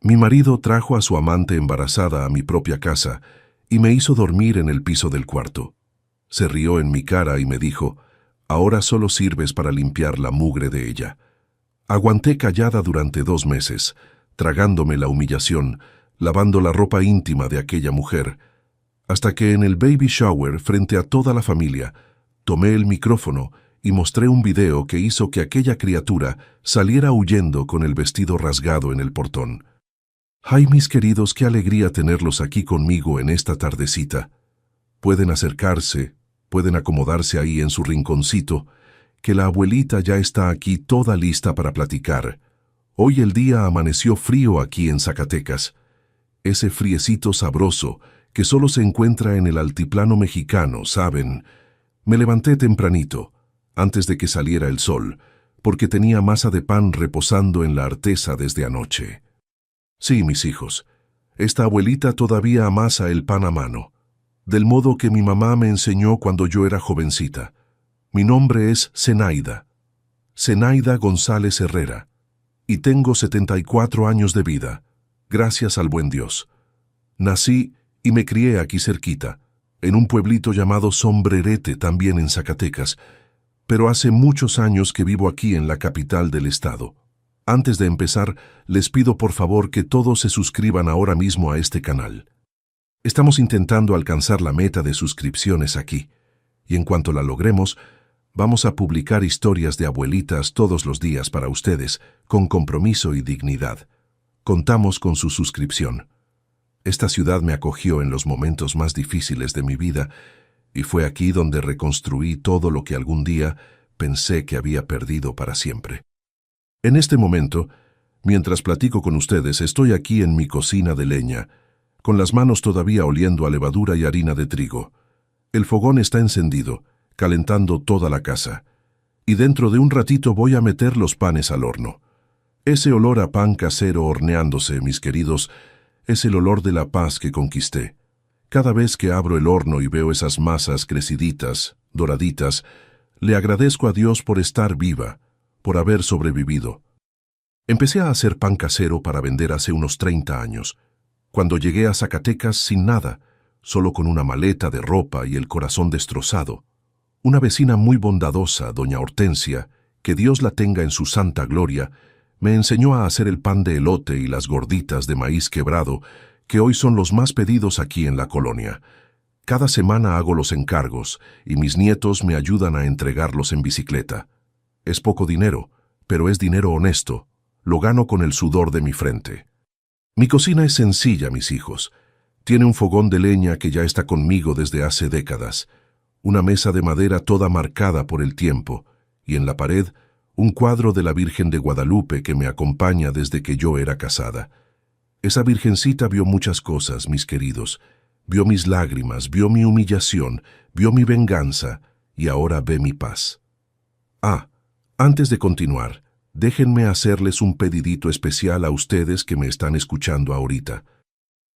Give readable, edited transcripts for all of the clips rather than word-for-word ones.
Mi marido trajo a su amante embarazada a mi propia casa y me hizo dormir en el piso del cuarto. Se rió en mi cara y me dijo, «Ahora solo sirves para limpiar la mugre de ella». Aguanté callada durante 2 meses, tragándome la humillación, lavando la ropa íntima de aquella mujer, hasta que en el baby shower, frente a toda la familia, tomé el micrófono y mostré un video que hizo que aquella criatura saliera huyendo con el vestido rasgado en el portón. ¡Ay, mis queridos, qué alegría tenerlos aquí conmigo en esta tardecita! Pueden acercarse, pueden acomodarse ahí en su rinconcito, que la abuelita ya está aquí toda lista para platicar. Hoy el día amaneció frío aquí en Zacatecas. Ese friecito sabroso que solo se encuentra en el altiplano mexicano, ¿saben? Me levanté tempranito, antes de que saliera el sol, porque tenía masa de pan reposando en la artesa desde anoche. Sí, mis hijos, esta abuelita todavía amasa el pan a mano, del modo que mi mamá me enseñó cuando yo era jovencita. Mi nombre es Zenaida González Herrera, y tengo 74 años de vida, gracias al buen Dios. Nací y me crié aquí cerquita, en un pueblito llamado Sombrerete, también en Zacatecas, pero hace muchos años que vivo aquí en la capital del estado. Antes de empezar, les pido por favor que todos se suscriban ahora mismo a este canal. Estamos intentando alcanzar la meta de suscripciones aquí, y en cuanto la logremos, vamos a publicar historias de abuelitas todos los días para ustedes, con compromiso y dignidad. Contamos con su suscripción. Esta ciudad me acogió en los momentos más difíciles de mi vida, y fue aquí donde reconstruí todo lo que algún día pensé que había perdido para siempre. En este momento, mientras platico con ustedes, estoy aquí en mi cocina de leña, con las manos todavía oliendo a levadura y harina de trigo. El fogón está encendido, calentando toda la casa, y dentro de un ratito voy a meter los panes al horno. Ese olor a pan casero horneándose, mis queridos, es el olor de la paz que conquisté. Cada vez que abro el horno y veo esas masas creciditas, doraditas, le agradezco a Dios por estar viva, por haber sobrevivido. Empecé a hacer pan casero para vender hace unos 30 años, cuando llegué a Zacatecas sin nada, solo con una maleta de ropa y el corazón destrozado. Una vecina muy bondadosa, doña Hortensia, que Dios la tenga en su santa gloria, me enseñó a hacer el pan de elote y las gorditas de maíz quebrado, que hoy son los más pedidos aquí en la colonia. Cada semana hago los encargos, y mis nietos me ayudan a entregarlos en bicicleta. Es poco dinero, pero es dinero honesto. Lo gano con el sudor de mi frente. Mi cocina es sencilla, mis hijos. Tiene un fogón de leña que ya está conmigo desde hace décadas, una mesa de madera toda marcada por el tiempo, y en la pared un cuadro de la Virgen de Guadalupe que me acompaña desde que yo era casada. Esa virgencita vio muchas cosas, mis queridos. Vio mis lágrimas, vio mi humillación, vio mi venganza, y ahora ve mi paz. Antes de continuar, déjenme hacerles un pedidito especial a ustedes que me están escuchando ahorita.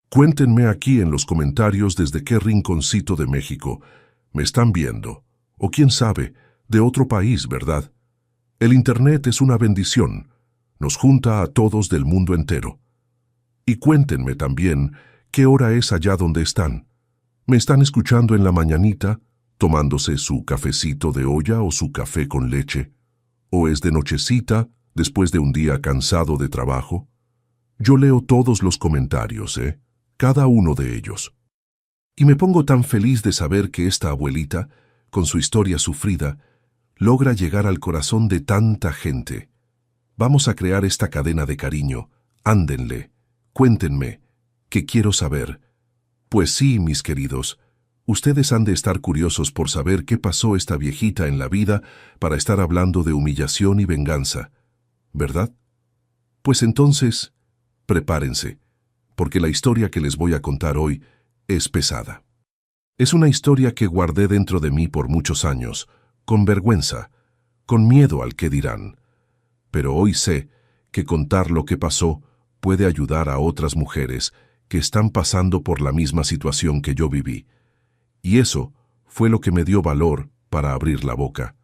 Cuéntenme aquí en los comentarios desde qué rinconcito de México me están viendo, o quién sabe, de otro país, ¿verdad? El Internet es una bendición, nos junta a todos del mundo entero. Y cuéntenme también qué hora es allá donde están. ¿Me están escuchando en la mañanita, tomándose su cafecito de olla o su café con leche? ¿O es de nochecita, después de un día cansado de trabajo? Yo leo todos los comentarios, cada uno de ellos. Y me pongo tan feliz de saber que esta abuelita, con su historia sufrida, logra llegar al corazón de tanta gente. Vamos a crear esta cadena de cariño. Ándenle, cuéntenme, que quiero saber. Pues sí, mis queridos, ustedes han de estar curiosos por saber qué pasó esta viejita en la vida para estar hablando de humillación y venganza, ¿verdad? Pues entonces, prepárense, porque la historia que les voy a contar hoy es pesada. Es una historia que guardé dentro de mí por muchos años, con vergüenza, con miedo al que dirán. Pero hoy sé que contar lo que pasó puede ayudar a otras mujeres que están pasando por la misma situación que yo viví. Y eso fue lo que me dio valor para abrir la boca.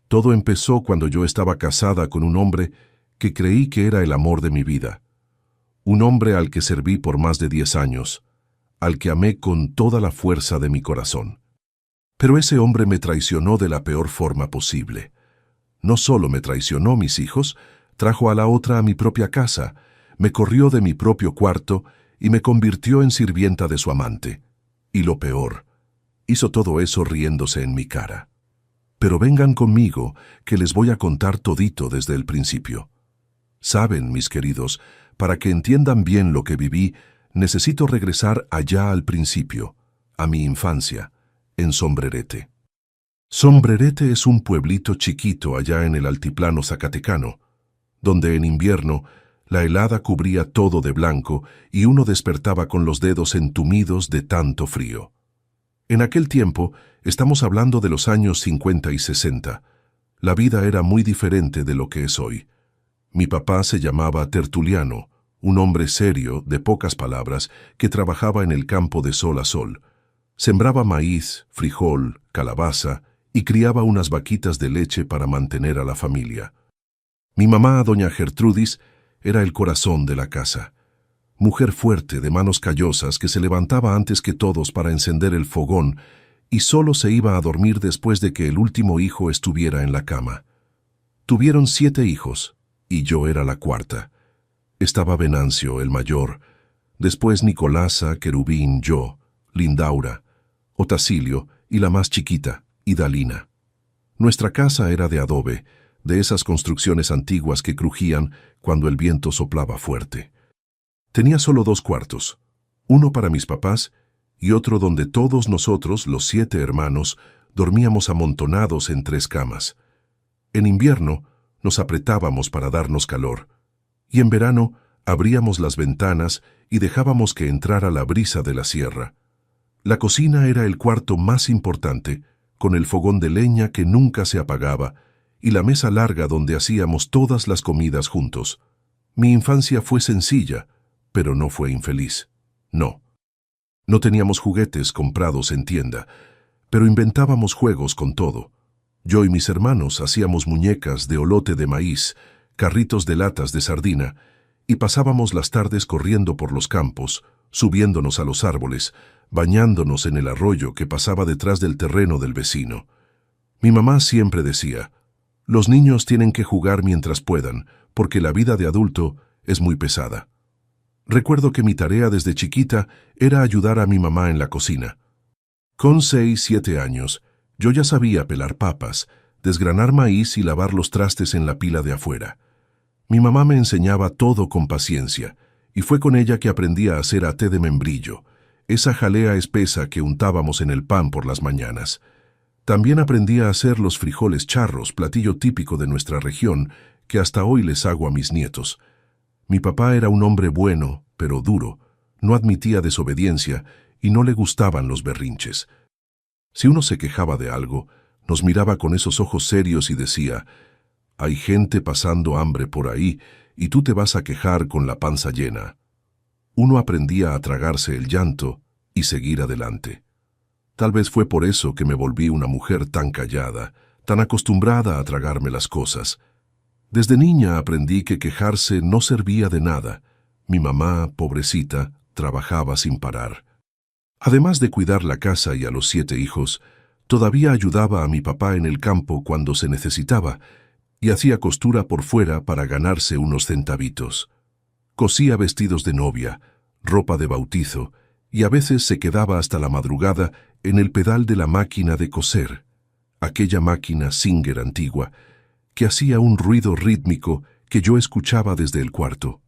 Todo empezó cuando yo estaba casada con un hombre que creí que era el amor de mi vida. un hombre al que serví por más de 10 años, al que amé con toda la fuerza de mi corazón. Pero ese hombre me traicionó de la peor forma posible. No solo me traicionó mis hijos, trajo a la otra a mi propia casa, me corrió de mi propio cuarto y me convirtió en sirvienta de su amante. Y lo peor, hizo todo eso riéndose en mi cara. Pero vengan conmigo, que les voy a contar todito desde el principio. Saben, mis queridos, para que entiendan bien lo que viví, necesito regresar allá al principio, a mi infancia, en Sombrerete. Sombrerete es un pueblito chiquito allá en el altiplano zacatecano, donde en invierno la helada cubría todo de blanco y uno despertaba con los dedos entumidos de tanto frío. En aquel tiempo, estamos hablando de los años 50 y 60, la vida era muy diferente de lo que es hoy. Mi papá se llamaba Tertuliano, un hombre serio, de pocas palabras, que trabajaba en el campo de sol a sol. Sembraba maíz, frijol, calabaza y criaba unas vaquitas de leche para mantener a la familia. Mi mamá, doña Gertrudis, era el corazón de la casa. Mujer fuerte, de manos callosas, que se levantaba antes que todos para encender el fogón y solo se iba a dormir después de que el último hijo estuviera en la cama. Tuvieron 7 hijos, y yo era la cuarta. Estaba Venancio, el mayor, después Nicolasa, Querubín, yo, Lindaura, Otacilio y la más chiquita, Idalina. Nuestra casa era de adobe, de esas construcciones antiguas que crujían cuando el viento soplaba fuerte. Tenía solo 2 cuartos, uno para mis papás y otro donde todos nosotros, los 7 hermanos, dormíamos amontonados en 3 camas. En invierno nos apretábamos para darnos calor, y en verano abríamos las ventanas y dejábamos que entrara la brisa de la sierra. La cocina era el cuarto más importante, con el fogón de leña que nunca se apagaba, y la mesa larga donde hacíamos todas las comidas juntos. Mi infancia fue sencilla, pero no fue infeliz. No. No teníamos juguetes comprados en tienda, pero inventábamos juegos con todo. Yo y mis hermanos hacíamos muñecas de olote de maíz, carritos de latas de sardina, y pasábamos las tardes corriendo por los campos, subiéndonos a los árboles, bañándonos en el arroyo que pasaba detrás del terreno del vecino. Mi mamá siempre decía: los niños tienen que jugar mientras puedan, porque la vida de adulto es muy pesada. Recuerdo que mi tarea desde chiquita era ayudar a mi mamá en la cocina. Con 6, 7 años, yo ya sabía pelar papas, desgranar maíz y lavar los trastes en la pila de afuera. Mi mamá me enseñaba todo con paciencia, y fue con ella que aprendí a hacer até de membrillo, esa jalea espesa que untábamos en el pan por las mañanas. También aprendí a hacer los frijoles charros, platillo típico de nuestra región, que hasta hoy les hago a mis nietos. Mi papá era un hombre bueno, pero duro, no admitía desobediencia y no le gustaban los berrinches. Si uno se quejaba de algo, nos miraba con esos ojos serios y decía: hay gente pasando hambre por ahí y tú te vas a quejar con la panza llena. Uno aprendía a tragarse el llanto y seguir adelante. Tal vez fue por eso que me volví una mujer tan callada, tan acostumbrada a tragarme las cosas. Desde niña aprendí que quejarse no servía de nada. Mi mamá, pobrecita, trabajaba sin parar. Además de cuidar la casa y a los 7 hijos, todavía ayudaba a mi papá en el campo cuando se necesitaba y hacía costura por fuera para ganarse unos centavitos. Cosía vestidos de novia, ropa de bautizo, y a veces se quedaba hasta la madrugada en el pedal de la máquina de coser, aquella máquina Singer antigua, que hacía un ruido rítmico que yo escuchaba desde el cuarto.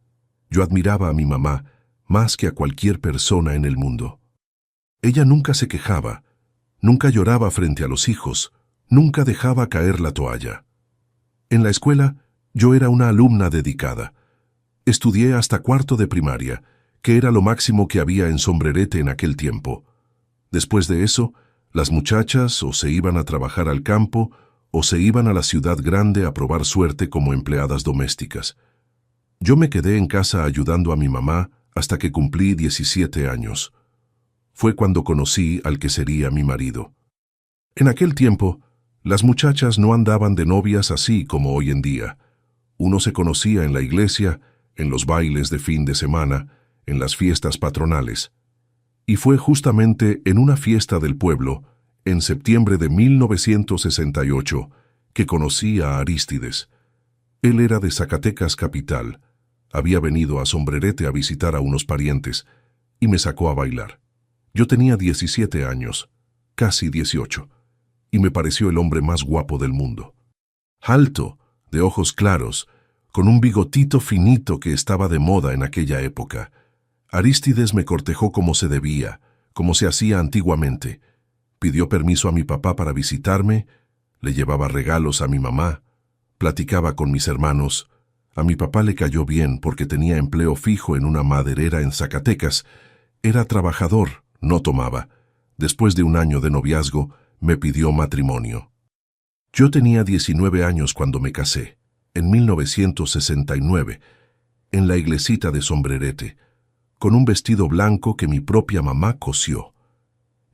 Yo admiraba a mi mamá más que a cualquier persona en el mundo. Ella nunca se quejaba, nunca lloraba frente a los hijos, nunca dejaba caer la toalla. En la escuela, yo era una alumna dedicada. Estudié hasta 4º de primaria, que era lo máximo que había en Sombrerete en aquel tiempo. Después de eso, las muchachas o se iban a trabajar al campo o se iban a la ciudad grande a probar suerte como empleadas domésticas. Yo me quedé en casa ayudando a mi mamá hasta que cumplí 17 años. Fue cuando conocí al que sería mi marido. En aquel tiempo, las muchachas no andaban de novias así como hoy en día. Uno se conocía en la iglesia en los bailes de fin de semana, en las fiestas patronales. Y fue justamente en una fiesta del pueblo, en septiembre de 1968, que conocí a Arístides. Él era de Zacatecas capital, había venido a Sombrerete a visitar a unos parientes, y me sacó a bailar. Yo tenía 17 años, casi 18, y me pareció el hombre más guapo del mundo. Alto, de ojos claros, con un bigotito finito que estaba de moda en aquella época. Arístides me cortejó como se debía, como se hacía antiguamente. Pidió permiso a mi papá para visitarme, le llevaba regalos a mi mamá, platicaba con mis hermanos. A mi papá le cayó bien porque tenía empleo fijo en una maderera en Zacatecas. Era trabajador, no tomaba. Después de un año de noviazgo, me pidió matrimonio. Yo tenía 19 años cuando me casé, en 1969, en la iglesita de Sombrerete, con un vestido blanco que mi propia mamá cosió.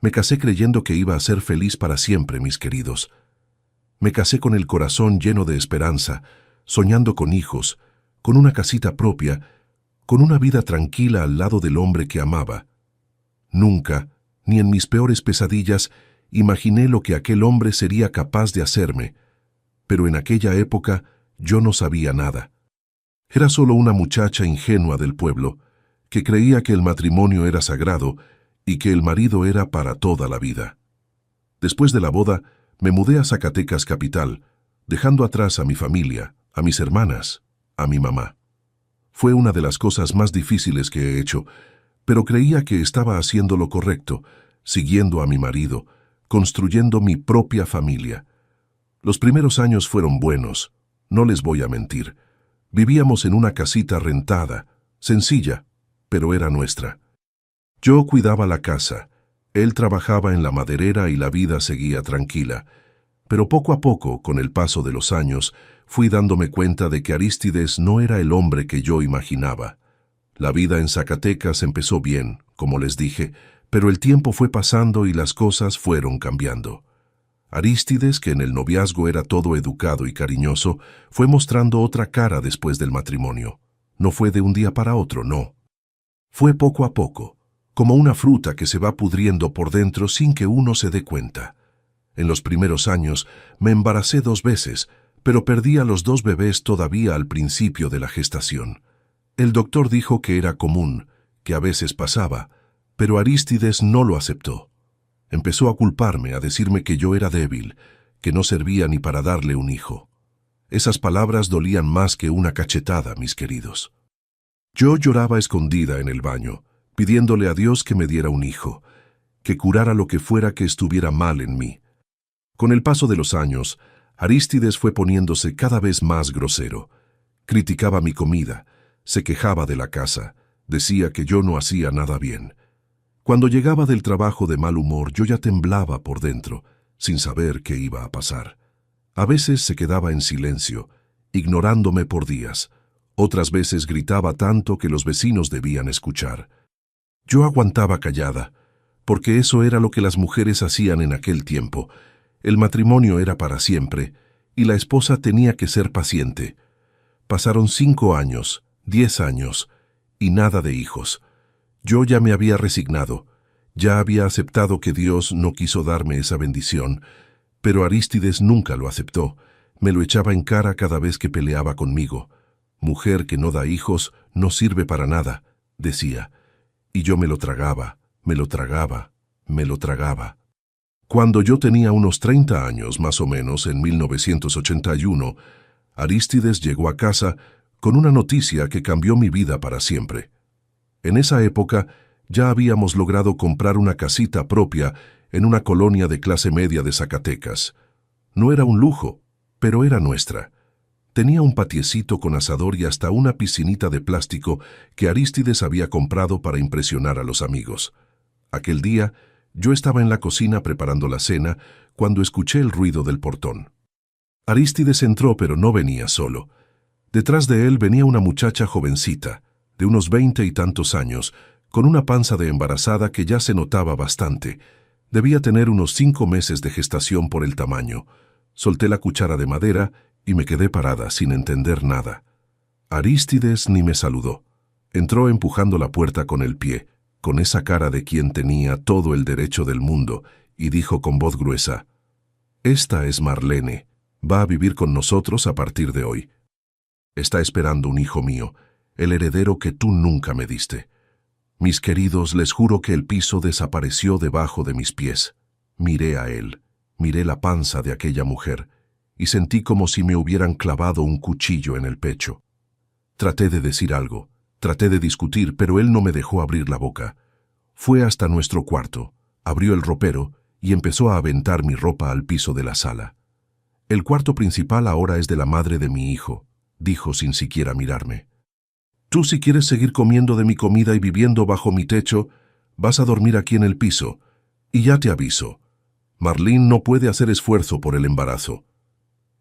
Me casé creyendo que iba a ser feliz para siempre, mis queridos. Me casé con el corazón lleno de esperanza, soñando con hijos, con una casita propia, con una vida tranquila al lado del hombre que amaba. Nunca, ni en mis peores pesadillas, imaginé lo que aquel hombre sería capaz de hacerme, pero en aquella época yo no sabía nada. Era solo una muchacha ingenua del pueblo, que creía que el matrimonio era sagrado y que el marido era para toda la vida. Después de la boda, me mudé a Zacatecas capital, dejando atrás a mi familia, a mis hermanas, a mi mamá. Fue una de las cosas más difíciles que he hecho, pero creía que estaba haciendo lo correcto, siguiendo a mi marido, construyendo mi propia familia. Los primeros años fueron buenos, no les voy a mentir. Vivíamos en una casita rentada, sencilla, pero era nuestra. Yo cuidaba la casa, él trabajaba en la maderera y la vida seguía tranquila. Pero poco a poco, con el paso de los años, fui dándome cuenta de que Arístides no era el hombre que yo imaginaba. La vida en Zacatecas empezó bien, como les dije, pero el tiempo fue pasando y las cosas fueron cambiando. Arístides, que en el noviazgo era todo educado y cariñoso, fue mostrando otra cara después del matrimonio. No fue de un día para otro, no. Fue poco a poco, como una fruta que se va pudriendo por dentro sin que uno se dé cuenta. En los primeros años me embaracé 2 veces, pero perdí a los 2 bebés todavía al principio de la gestación. El doctor dijo que era común, que a veces pasaba, pero Arístides no lo aceptó. Empezó a culparme, a decirme que yo era débil, que no servía ni para darle un hijo. Esas palabras dolían más que una cachetada, mis queridos. Yo lloraba escondida en el baño, pidiéndole a Dios que me diera un hijo, que curara lo que fuera que estuviera mal en mí. Con el paso de los años, Arístides fue poniéndose cada vez más grosero. Criticaba mi comida, se quejaba de la casa, decía que yo no hacía nada bien. Cuando llegaba del trabajo de mal humor, yo ya temblaba por dentro, sin saber qué iba a pasar. A veces se quedaba en silencio, ignorándome por días. Otras veces gritaba tanto que los vecinos debían escuchar. Yo aguantaba callada, porque eso era lo que las mujeres hacían en aquel tiempo. El matrimonio era para siempre, y la esposa tenía que ser paciente. Pasaron 5 años, 10 años, y nada de hijos. Yo ya me había resignado, ya había aceptado que Dios no quiso darme esa bendición, pero Arístides nunca lo aceptó, me lo echaba en cara cada vez que peleaba conmigo. Mujer que no da hijos no sirve para nada, decía, y yo me lo tragaba, me lo tragaba, me lo tragaba. Cuando yo tenía unos 30 años, más o menos, en 1981, Arístides llegó a casa con una noticia que cambió mi vida para siempre. En esa época ya habíamos logrado comprar una casita propia en una colonia de clase media de Zacatecas. No era un lujo, pero era nuestra. Tenía un patiecito con asador y hasta una piscinita de plástico que Arístides había comprado para impresionar a los amigos. Aquel día, yo estaba en la cocina preparando la cena cuando escuché el ruido del portón. Arístides entró, pero no venía solo. Detrás de él venía una muchacha jovencita, de unos 20 y tantos años, con una panza de embarazada que ya se notaba bastante. Debía tener unos 5 meses de gestación por el tamaño. Solté la cuchara de madera y me quedé parada sin entender nada. Arístides ni me saludó. Entró empujando la puerta con el pie, con esa cara de quien tenía todo el derecho del mundo, y dijo con voz gruesa: «Esta es Marlene. Va a vivir con nosotros a partir de hoy. Está esperando un hijo mío, el heredero que tú nunca me diste». Mis queridos, les juro que el piso desapareció debajo de mis pies. Miré a él, miré la panza de aquella mujer, y sentí como si me hubieran clavado un cuchillo en el pecho. Traté de decir algo, traté de discutir, pero él no me dejó abrir la boca. Fue hasta nuestro cuarto, abrió el ropero y empezó a aventar mi ropa al piso de la sala. «El cuarto principal ahora es de la madre de mi hijo», dijo sin siquiera mirarme. «Tú, si quieres seguir comiendo de mi comida y viviendo bajo mi techo, vas a dormir aquí en el piso. Y ya te aviso, Marlene no puede hacer esfuerzo por el embarazo.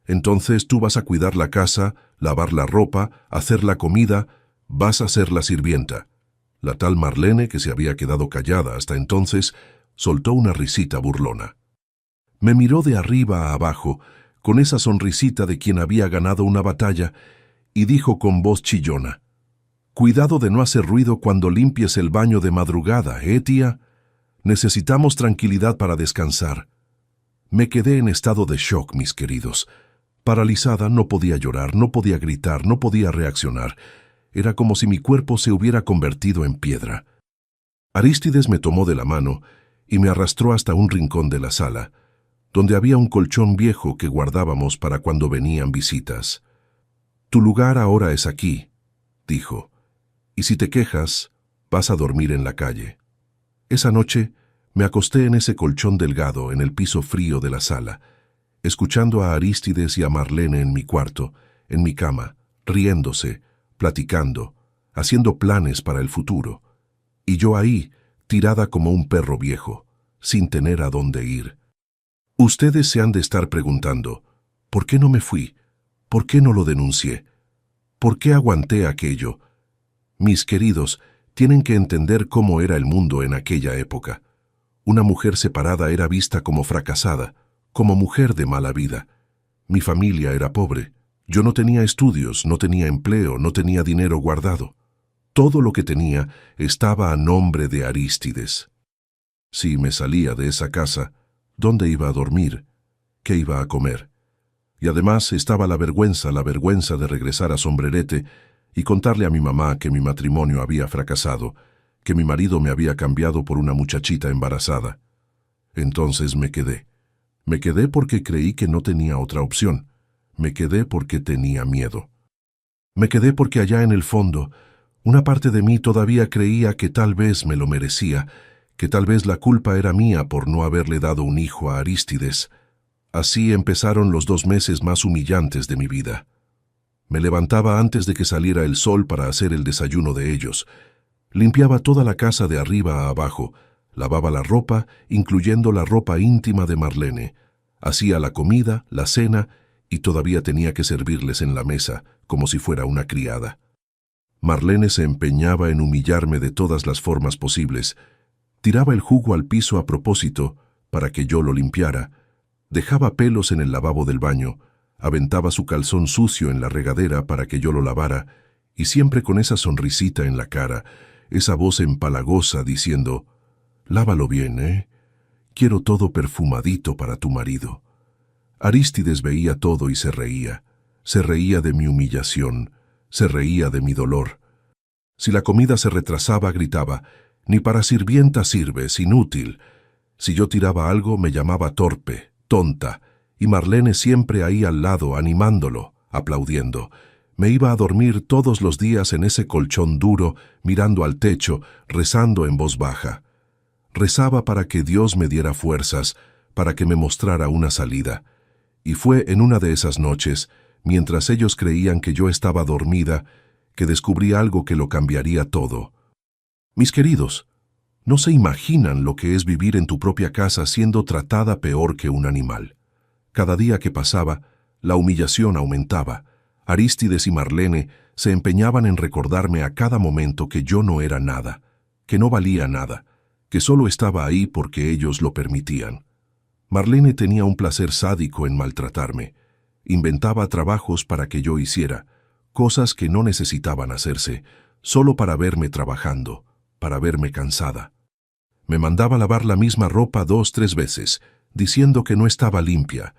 Entonces tú vas a cuidar la casa, lavar la ropa, hacer la comida, vas a ser la sirvienta». La tal Marlene, que se había quedado callada hasta entonces, soltó una risita burlona. Me miró de arriba a abajo, con esa sonrisita de quien había ganado una batalla, y dijo con voz chillona: «Cuidado de no hacer ruido cuando limpies el baño de madrugada, tía? Necesitamos tranquilidad para descansar». Me quedé en estado de shock, mis queridos. Paralizada, no podía llorar, no podía gritar, no podía reaccionar. Era como si mi cuerpo se hubiera convertido en piedra. Arístides me tomó de la mano y me arrastró hasta un rincón de la sala, donde había un colchón viejo que guardábamos para cuando venían visitas. «Tu lugar ahora es aquí», dijo, «y si te quejas, vas a dormir en la calle». Esa noche me acosté en ese colchón delgado en el piso frío de la sala, escuchando a Arístides y a Marlene en mi cuarto, en mi cama, riéndose, platicando, haciendo planes para el futuro, y yo ahí, tirada como un perro viejo, sin tener a dónde ir. Ustedes se han de estar preguntando: ¿por qué no me fui? ¿Por qué no lo denuncié? ¿Por qué aguanté aquello? Mis queridos, tienen que entender cómo era el mundo en aquella época. Una mujer separada era vista como fracasada, como mujer de mala vida. Mi familia era pobre. Yo no tenía estudios, no tenía empleo, no tenía dinero guardado. Todo lo que tenía estaba a nombre de Arístides. Si me salía de esa casa, ¿dónde iba a dormir? ¿Qué iba a comer? Y además estaba la vergüenza de regresar a Sombrerete y contarle a mi mamá que mi matrimonio había fracasado, que mi marido me había cambiado por una muchachita embarazada. Entonces me quedé. Me quedé porque creí que no tenía otra opción. Me quedé porque tenía miedo. Me quedé porque allá en el fondo, una parte de mí todavía creía que tal vez me lo merecía, que tal vez la culpa era mía por no haberle dado un hijo a Arístides. Así empezaron los 2 meses más humillantes de mi vida. Me levantaba antes de que saliera el sol para hacer el desayuno de ellos. Limpiaba toda la casa de arriba a abajo, lavaba la ropa, incluyendo la ropa íntima de Marlene, hacía la comida, la cena, y todavía tenía que servirles en la mesa, como si fuera una criada. Marlene se empeñaba en humillarme de todas las formas posibles. Tiraba el jugo al piso a propósito, para que yo lo limpiara, dejaba pelos en el lavabo del baño, aventaba su calzón sucio en la regadera para que yo lo lavara, y siempre con esa sonrisita en la cara, esa voz empalagosa diciendo: «Lávalo bien, ¿eh? Quiero todo perfumadito para tu marido». Arístides veía todo y se reía de mi humillación, se reía de mi dolor. Si la comida se retrasaba, gritaba: «Ni para sirvienta sirves, inútil». Si yo tiraba algo, me llamaba torpe, tonta, y Marlene siempre ahí al lado, animándolo, aplaudiendo. Me iba a dormir todos los días en ese colchón duro, mirando al techo, rezando en voz baja. Rezaba para que Dios me diera fuerzas, para que me mostrara una salida. Y fue en una de esas noches, mientras ellos creían que yo estaba dormida, que descubrí algo que lo cambiaría todo. Mis queridos, no se imaginan lo que es vivir en tu propia casa siendo tratada peor que un animal. Cada día que pasaba, la humillación aumentaba. Arístides y Marlene se empeñaban en recordarme a cada momento que yo no era nada, que no valía nada, que solo estaba ahí porque ellos lo permitían. Marlene tenía un placer sádico en maltratarme. Inventaba trabajos para que yo hiciera, cosas que no necesitaban hacerse, solo para verme trabajando, para verme cansada. Me mandaba lavar la misma ropa 2, 3 veces, diciendo que no estaba limpia.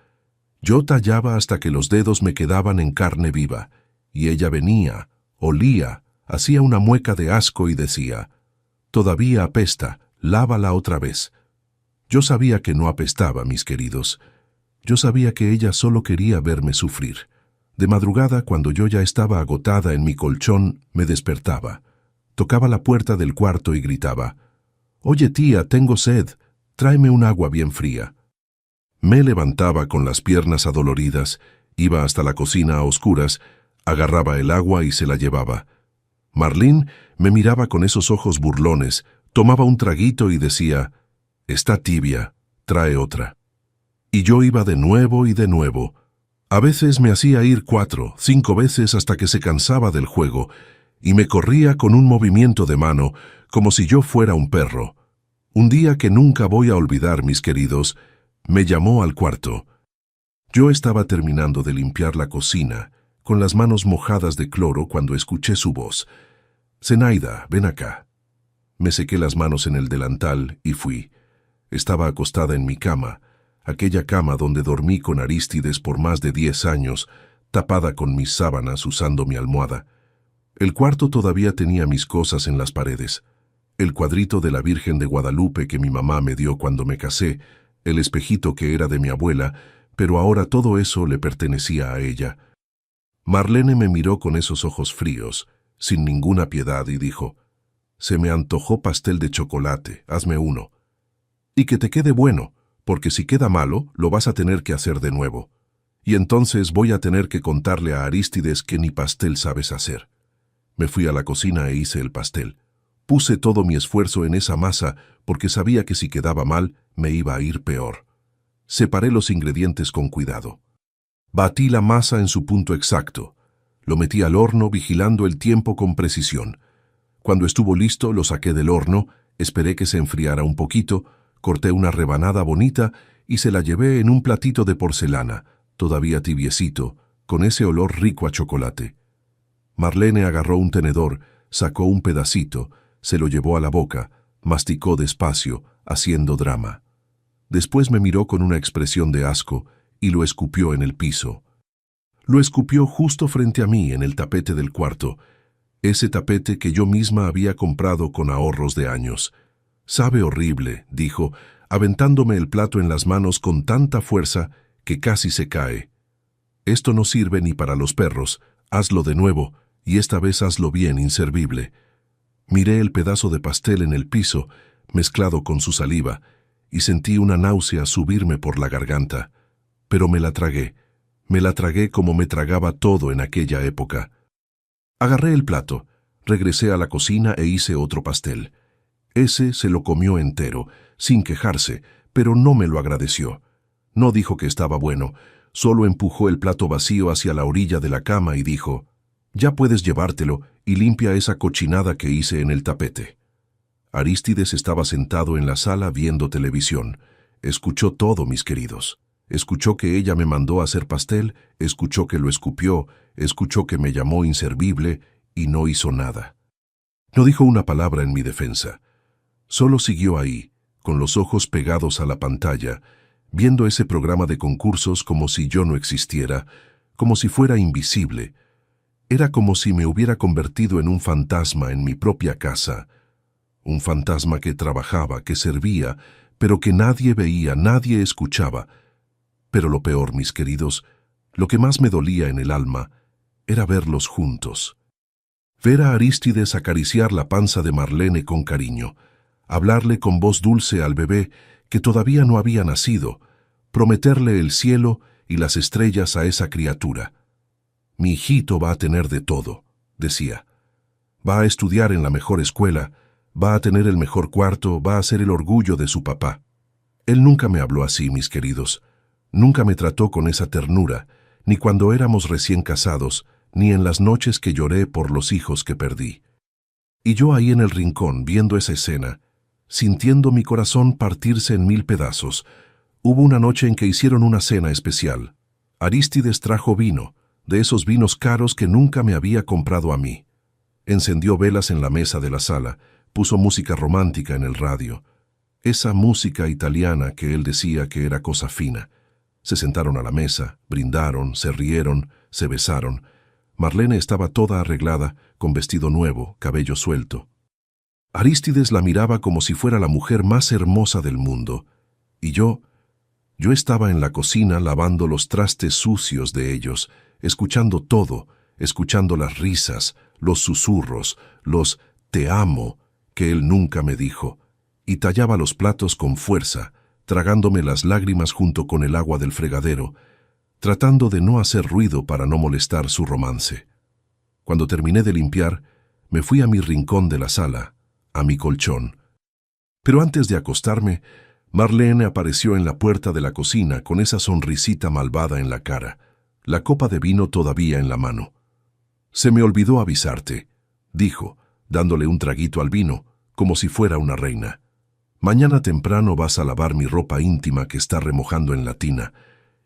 Yo tallaba hasta que los dedos me quedaban en carne viva, y ella venía, olía, hacía una mueca de asco y decía: «Todavía apesta, lávala otra vez». Yo sabía que no apestaba, mis queridos. Yo sabía que ella solo quería verme sufrir. De madrugada, cuando yo ya estaba agotada en mi colchón, me despertaba. Tocaba la puerta del cuarto y gritaba: «Oye, tía, tengo sed, tráeme un agua bien fría». Me levantaba con las piernas adoloridas, iba hasta la cocina a oscuras, agarraba el agua y se la llevaba. Marlene me miraba con esos ojos burlones, tomaba un traguito y decía: «Está tibia, trae otra». Y yo iba de nuevo y de nuevo. A veces me hacía ir 4, 5 veces hasta que se cansaba del juego, y me corría con un movimiento de mano, como si yo fuera un perro. Un día que nunca voy a olvidar, mis queridos, me llamó al cuarto. Yo estaba terminando de limpiar la cocina, con las manos mojadas de cloro, cuando escuché su voz: «Zenaida, ven acá». Me sequé las manos en el delantal y fui. Estaba acostada en mi cama, aquella cama donde dormí con Arístides por más de 10 años, tapada con mis sábanas, usando mi almohada. El cuarto todavía tenía mis cosas en las paredes. El cuadrito de la Virgen de Guadalupe que mi mamá me dio cuando me casé, el espejito que era de mi abuela, pero ahora todo eso le pertenecía a ella. Marlene me miró con esos ojos fríos, sin ninguna piedad, y dijo: «Se me antojó pastel de chocolate, hazme uno. Y que te quede bueno, porque si queda malo, lo vas a tener que hacer de nuevo. Y entonces voy a tener que contarle a Arístides que ni pastel sabes hacer». Me fui a la cocina e hice el pastel. Puse todo mi esfuerzo en esa masa porque sabía que si quedaba mal, me iba a ir peor. Separé los ingredientes con cuidado. Batí la masa en su punto exacto. Lo metí al horno vigilando el tiempo con precisión. Cuando estuvo listo, lo saqué del horno, esperé que se enfriara un poquito, corté una rebanada bonita y se la llevé en un platito de porcelana, todavía tibiecito, con ese olor rico a chocolate. Marlene agarró un tenedor, sacó un pedacito, se lo llevó a la boca, masticó despacio, haciendo drama. Después me miró con una expresión de asco y lo escupió en el piso. Lo escupió justo frente a mí en el tapete del cuarto, ese tapete que yo misma había comprado con ahorros de años. «Sabe horrible», dijo, aventándome el plato en las manos con tanta fuerza que casi se cae. «Esto no sirve ni para los perros, hazlo de nuevo, y esta vez hazlo bien, inservible». Miré el pedazo de pastel en el piso, mezclado con su saliva, y sentí una náusea subirme por la garganta. Pero me la tragué como me tragaba todo en aquella época. Agarré el plato, regresé a la cocina e hice otro pastel. Ese se lo comió entero, sin quejarse, pero no me lo agradeció. No dijo que estaba bueno, solo empujó el plato vacío hacia la orilla de la cama y dijo: «Ya puedes llevártelo y limpia esa cochinada que hice en el tapete». Arístides estaba sentado en la sala viendo televisión. Escuchó todo, mis queridos. Escuchó que ella me mandó a hacer pastel, escuchó que lo escupió, escuchó que me llamó inservible y no hizo nada. No dijo una palabra en mi defensa. Solo siguió ahí, con los ojos pegados a la pantalla, viendo ese programa de concursos como si yo no existiera, como si fuera invisible. Era como si me hubiera convertido en un fantasma en mi propia casa. Un fantasma que trabajaba, que servía, pero que nadie veía, nadie escuchaba. Pero lo peor, mis queridos, lo que más me dolía en el alma, era verlos juntos. Ver a Arístides acariciar la panza de Marlene con cariño, hablarle con voz dulce al bebé que todavía no había nacido, prometerle el cielo y las estrellas a esa criatura. «Mi hijito va a tener de todo», decía. «Va a estudiar en la mejor escuela, va a tener el mejor cuarto, va a ser el orgullo de su papá». Él nunca me habló así, mis queridos. Nunca me trató con esa ternura, ni cuando éramos recién casados, ni en las noches que lloré por los hijos que perdí. Y yo ahí en el rincón, viendo esa escena, sintiendo mi corazón partirse en 1000 pedazos. Hubo una noche en que hicieron una cena especial. Arístides trajo vino, de esos vinos caros que nunca me había comprado a mí. Encendió velas en la mesa de la sala, puso música romántica en el radio, esa música italiana que él decía que era cosa fina. Se sentaron a la mesa, brindaron, se rieron, se besaron. Marlene estaba toda arreglada, con vestido nuevo, cabello suelto. Arístides la miraba como si fuera la mujer más hermosa del mundo, y yo estaba en la cocina lavando los trastes sucios de ellos, escuchando todo, escuchando las risas, los susurros, los «te amo» que él nunca me dijo, y tallaba los platos con fuerza, tragándome las lágrimas junto con el agua del fregadero, tratando de no hacer ruido para no molestar su romance. Cuando terminé de limpiar, me fui a mi rincón de la sala, a mi colchón. Pero antes de acostarme, Marlene apareció en la puerta de la cocina con esa sonrisita malvada en la cara, la copa de vino todavía en la mano. «Se me olvidó avisarte», dijo, dándole un traguito al vino, como si fuera una reina. «Mañana temprano vas a lavar mi ropa íntima que está remojando en la tina.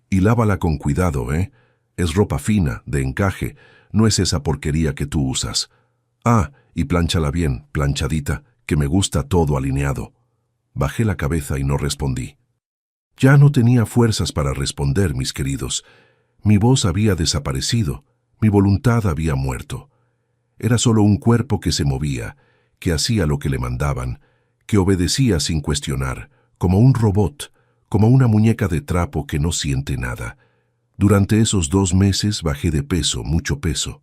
Y lávala con cuidado, ¿eh? Es ropa fina, de encaje, no es esa porquería que tú usas. Ah, y plánchala bien, planchadita, que me gusta todo alineado». Bajé la cabeza y no respondí. Ya no tenía fuerzas para responder, mis queridos. Mi voz había desaparecido, mi voluntad había muerto. Era solo un cuerpo que se movía, que hacía lo que le mandaban, que obedecía sin cuestionar, como un robot, como una muñeca de trapo que no siente nada. Durante esos 2 meses bajé de peso, mucho peso.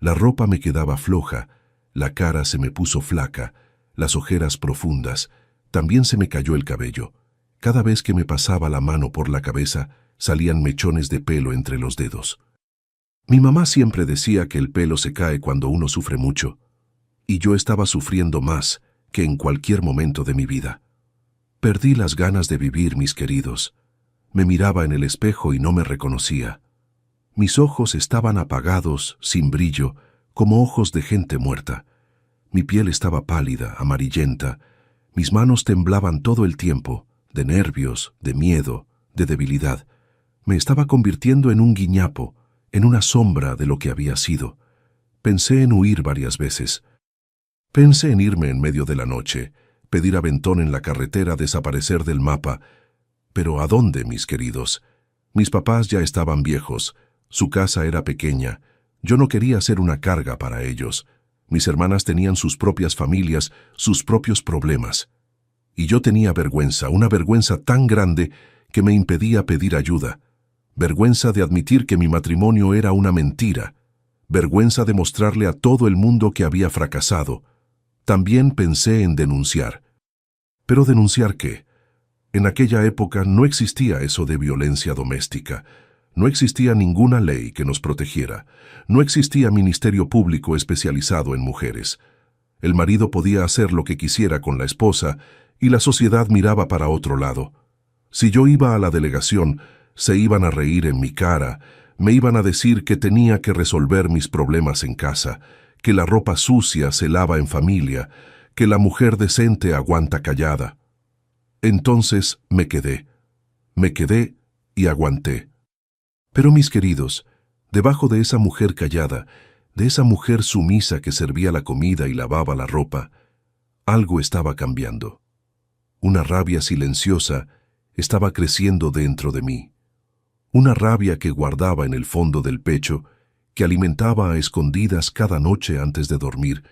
La ropa me quedaba floja, la cara se me puso flaca, las ojeras profundas, también se me cayó el cabello. Cada vez que me pasaba la mano por la cabeza, salían mechones de pelo entre los dedos. Mi mamá siempre decía que el pelo se cae cuando uno sufre mucho, y yo estaba sufriendo más que en cualquier momento de mi vida. Perdí las ganas de vivir, mis queridos. Me miraba en el espejo y no me reconocía. Mis ojos estaban apagados, sin brillo, como ojos de gente muerta. Mi piel estaba pálida, amarillenta. Mis manos temblaban todo el tiempo, de nervios, de miedo, de debilidad. Me estaba convirtiendo en un guiñapo, en una sombra de lo que había sido. Pensé en huir varias veces. Pensé en irme en medio de la noche, pedir aventón en la carretera, desaparecer del mapa. Pero ¿a dónde, mis queridos? Mis papás ya estaban viejos, su casa era pequeña, yo no quería ser una carga para ellos. Mis hermanas tenían sus propias familias, sus propios problemas. Y yo tenía vergüenza, una vergüenza tan grande que me impedía pedir ayuda. Vergüenza de admitir que mi matrimonio era una mentira. Vergüenza de mostrarle a todo el mundo que había fracasado. También pensé en denunciar. ¿Pero denunciar qué? En aquella época no existía eso de violencia doméstica. No existía ninguna ley que nos protegiera. No existía ministerio público especializado en mujeres. El marido podía hacer lo que quisiera con la esposa y la sociedad miraba para otro lado. Si yo iba a la delegación, se iban a reír en mi cara, me iban a decir que tenía que resolver mis problemas en casa, que la ropa sucia se lava en familia, que la mujer decente aguanta callada. Entonces me quedé y aguanté. Pero mis queridos, debajo de esa mujer callada, de esa mujer sumisa que servía la comida y lavaba la ropa, algo estaba cambiando. Una rabia silenciosa estaba creciendo dentro de mí. Una rabia que guardaba en el fondo del pecho, que alimentaba a escondidas cada noche antes de dormir,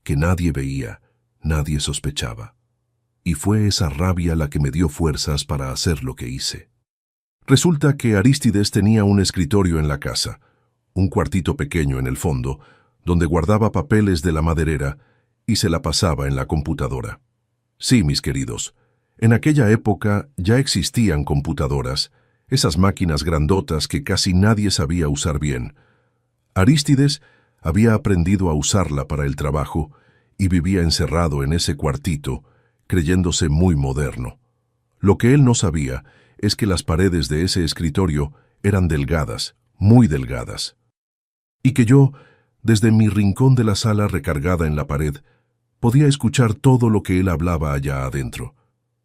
que nadie veía, nadie sospechaba. Y fue esa rabia la que me dio fuerzas para hacer lo que hice. Resulta que Arístides tenía un escritorio en la casa, un cuartito pequeño en el fondo, donde guardaba papeles de la maderera y se la pasaba en la computadora. Sí, mis queridos, en aquella época ya existían computadoras, esas máquinas grandotas que casi nadie sabía usar bien. Arístides había aprendido a usarla para el trabajo y vivía encerrado en ese cuartito, creyéndose muy moderno. Lo que él no sabía es que las paredes de ese escritorio eran delgadas, muy delgadas. Y que yo, desde mi rincón de la sala recargada en la pared, podía escuchar todo lo que él hablaba allá adentro.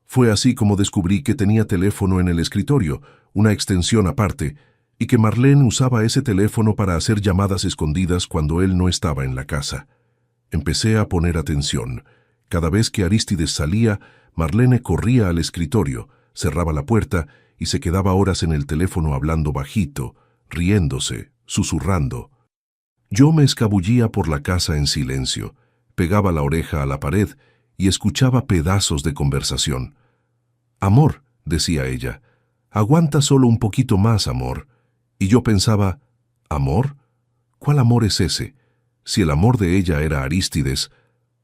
Fue así como descubrí que tenía teléfono en el escritorio, una extensión aparte, y que Marlene usaba ese teléfono para hacer llamadas escondidas cuando él no estaba en la casa. Empecé a poner atención. Cada vez que Arístides salía, Marlene corría al escritorio, cerraba la puerta y se quedaba horas en el teléfono hablando bajito, riéndose, susurrando. Yo me escabullía por la casa en silencio, pegaba la oreja a la pared y escuchaba pedazos de conversación. «Amor», decía ella, «aguanta solo un poquito más, amor». Y yo pensaba, ¿amor? ¿Cuál amor es ese? Si el amor de ella era Arístides,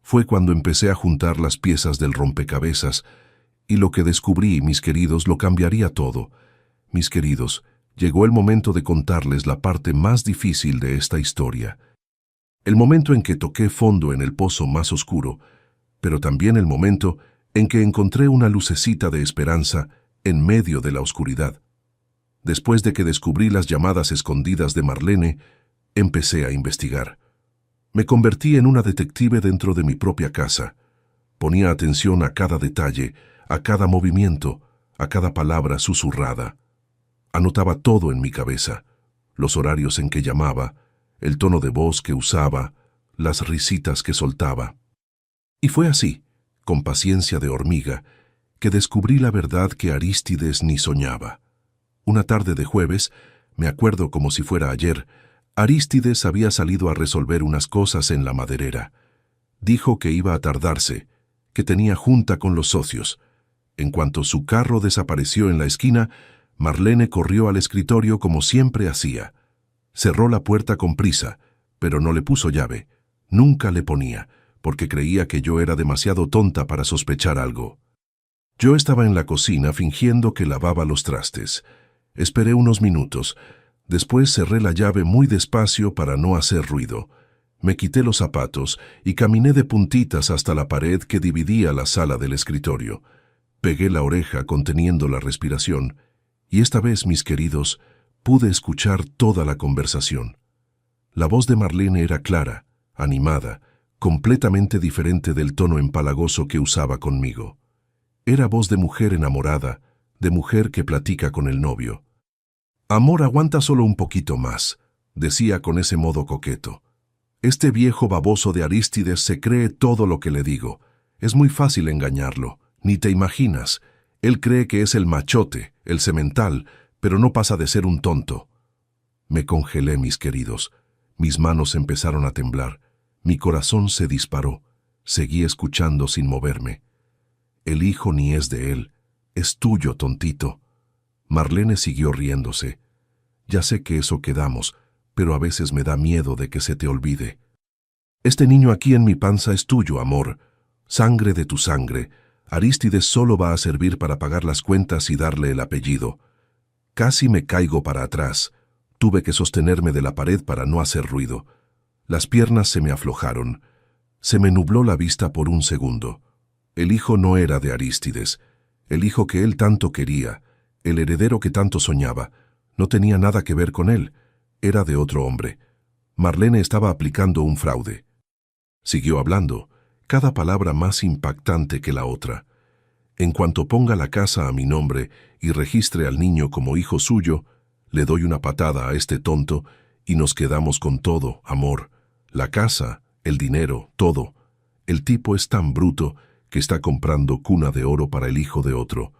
fue cuando empecé a juntar las piezas del rompecabezas, y lo que descubrí, mis queridos, lo cambiaría todo. Mis queridos, llegó el momento de contarles la parte más difícil de esta historia. El momento en que toqué fondo en el pozo más oscuro, pero también el momento en que encontré una lucecita de esperanza en medio de la oscuridad. Después de que descubrí las llamadas escondidas de Marlene, empecé a investigar. Me convertí en una detective dentro de mi propia casa. Ponía atención a cada detalle, a cada movimiento, a cada palabra susurrada. Anotaba todo en mi cabeza, los horarios en que llamaba, el tono de voz que usaba, las risitas que soltaba. Y fue así, con paciencia de hormiga, que descubrí la verdad que Arístides ni soñaba. Una tarde de jueves, me acuerdo como si fuera ayer, Arístides había salido a resolver unas cosas en la maderera. Dijo que iba a tardarse, que tenía junta con los socios. En cuanto su carro desapareció en la esquina, Marlene corrió al escritorio como siempre hacía. Cerró la puerta con prisa, pero no le puso llave. Nunca le ponía, porque creía que yo era demasiado tonta para sospechar algo. Yo estaba en la cocina fingiendo que lavaba los trastes. Esperé unos minutos. Después cerré la llave muy despacio para no hacer ruido. Me quité los zapatos y caminé de puntitas hasta la pared que dividía la sala del escritorio. Pegué la oreja conteniendo la respiración, y esta vez, mis queridos, pude escuchar toda la conversación. La voz de Marlene era clara, animada, completamente diferente del tono empalagoso que usaba conmigo. Era voz de mujer enamorada, de mujer que platica con el novio. «Amor, aguanta solo un poquito más», decía con ese modo coqueto. «Este viejo baboso de Arístides se cree todo lo que le digo. Es muy fácil engañarlo, ni te imaginas. Él cree que es el machote, el semental, pero no pasa de ser un tonto». Me congelé, mis queridos. Mis manos empezaron a temblar. Mi corazón se disparó. Seguí escuchando sin moverme. «El hijo ni es de él. Es tuyo, tontito». Marlene siguió riéndose. «Ya sé que eso quedamos, pero a veces me da miedo de que se te olvide. Este niño aquí en mi panza es tuyo, amor. Sangre de tu sangre. Arístides solo va a servir para pagar las cuentas y darle el apellido». Casi me caigo para atrás. Tuve que sostenerme de la pared para no hacer ruido. Las piernas se me aflojaron. Se me nubló la vista por un segundo. El hijo no era de Arístides. El hijo que él tanto quería, el heredero que tanto soñaba, no tenía nada que ver con él. Era de otro hombre. Marlene estaba aplicando un fraude. Siguió hablando, cada palabra más impactante que la otra. «En cuanto ponga la casa a mi nombre y registre al niño como hijo suyo, le doy una patada a este tonto y nos quedamos con todo, amor. La casa, el dinero, todo. El tipo es tan bruto que está comprando cuna de oro para el hijo de otro.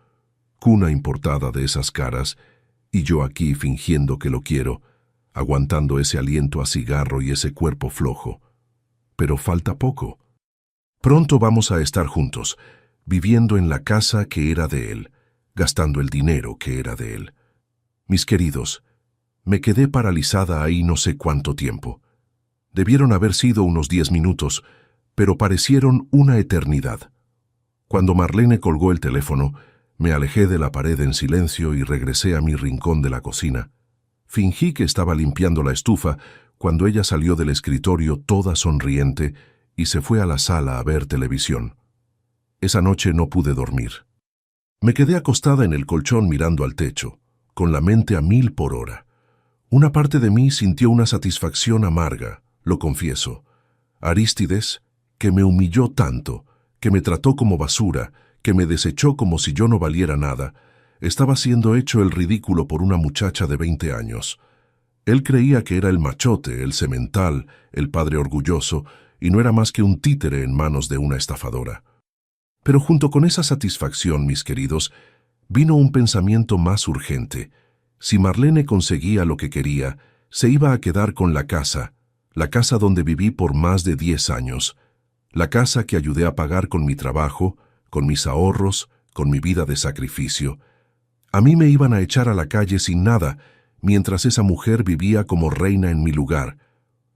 Cuna importada de esas caras, y yo aquí fingiendo que lo quiero, aguantando ese aliento a cigarro y ese cuerpo flojo. Pero falta poco. Pronto vamos a estar juntos, viviendo en la casa que era de él, gastando el dinero que era de él». Mis queridos, me quedé paralizada ahí no sé cuánto tiempo. Debieron haber sido unos 10 minutos, pero parecieron una eternidad. Cuando Marlene colgó el teléfono, me alejé de la pared en silencio y regresé a mi rincón de la cocina. Fingí que estaba limpiando la estufa cuando ella salió del escritorio toda sonriente y se fue a la sala a ver televisión. Esa noche no pude dormir. Me quedé acostada en el colchón mirando al techo, con la mente a 1000 por hora. Una parte de mí sintió una satisfacción amarga, lo confieso. Arístides, que me humilló tanto, que me trató como basura, que me desechó como si yo no valiera nada, Estaba siendo hecho el ridículo por una muchacha de 20 años. Él creía que era el machote, el semental, el padre orgulloso, y no era más que un títere en manos de una estafadora. Pero junto con esa satisfacción, mis queridos, vino un pensamiento más urgente. Si Marlene conseguía lo que quería, se iba a quedar con la casa donde viví por más de 10 años, la casa que ayudé a pagar con mi trabajo, con mis ahorros, con mi vida de sacrificio. A mí me iban a echar a la calle sin nada, mientras esa mujer vivía como reina en mi lugar.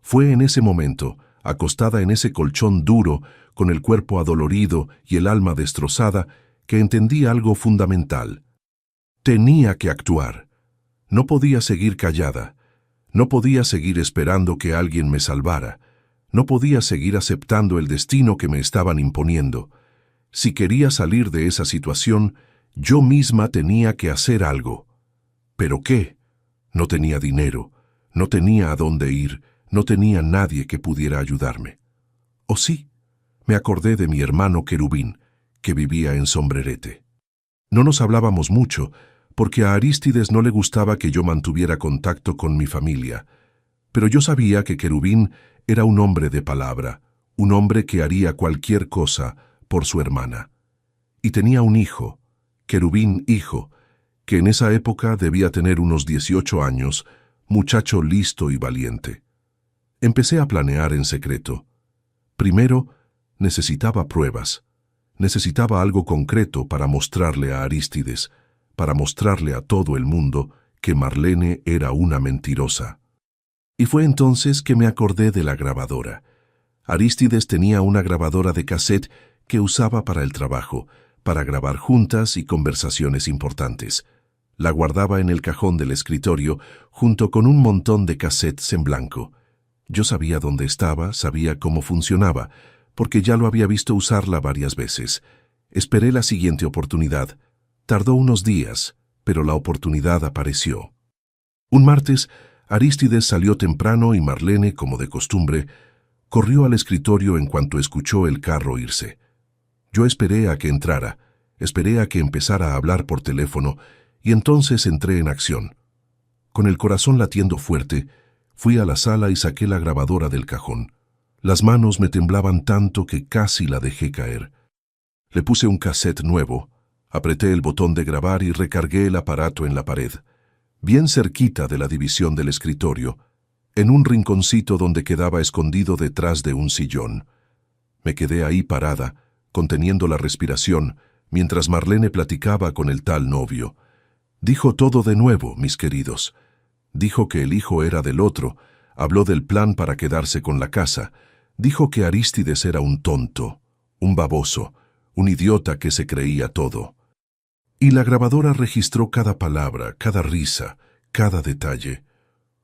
Fue en ese momento, acostada en ese colchón duro, con el cuerpo adolorido y el alma destrozada, que entendí algo fundamental. Tenía que actuar. No podía seguir callada. No podía seguir esperando que alguien me salvara. No podía seguir aceptando el destino que me estaban imponiendo. Si quería salir de esa situación, yo misma tenía que hacer algo. ¿Pero qué? No tenía dinero, no tenía a dónde ir, no tenía nadie que pudiera ayudarme. ¿O sí? Me acordé de mi hermano Querubín, que vivía en Sombrerete. No nos hablábamos mucho, porque a Arístides no le gustaba que yo mantuviera contacto con mi familia. Pero yo sabía que Querubín era un hombre de palabra, un hombre que haría cualquier cosa por su hermana. Y tenía un hijo, Querubín hijo, que en esa época debía tener unos 18 años, muchacho listo y valiente. Empecé a planear en secreto. Primero, necesitaba pruebas. Necesitaba algo concreto para mostrarle a Arístides, para mostrarle a todo el mundo que Marlene era una mentirosa. Y fue entonces que me acordé de la grabadora. Arístides tenía una grabadora de cassette que usaba para el trabajo, para grabar juntas y conversaciones importantes. La guardaba en el cajón del escritorio junto con un montón de cassettes en blanco. Yo sabía dónde estaba, sabía cómo funcionaba, porque ya lo había visto usarla varias veces. Esperé la siguiente oportunidad. Tardó unos días, pero la oportunidad apareció. Un martes, Arístides salió temprano y Marlene, como de costumbre, corrió al escritorio en cuanto escuchó el carro irse. Yo esperé a que entrara, esperé a que empezara a hablar por teléfono y entonces entré en acción. Con el corazón latiendo fuerte, fui a la sala y saqué la grabadora del cajón. Las manos me temblaban tanto que casi la dejé caer. Le puse un cassette nuevo, apreté el botón de grabar y recargué el aparato en la pared, bien cerquita de la división del escritorio, en un rinconcito donde quedaba escondido detrás de un sillón. Me quedé ahí parada, conteniendo la respiración, mientras Marlene platicaba con el tal novio. Dijo todo de nuevo, mis queridos. Dijo que el hijo era del otro, habló del plan para quedarse con la casa, dijo que Arístides era un tonto, un baboso, un idiota que se creía todo. Y la grabadora registró cada palabra, cada risa, cada detalle.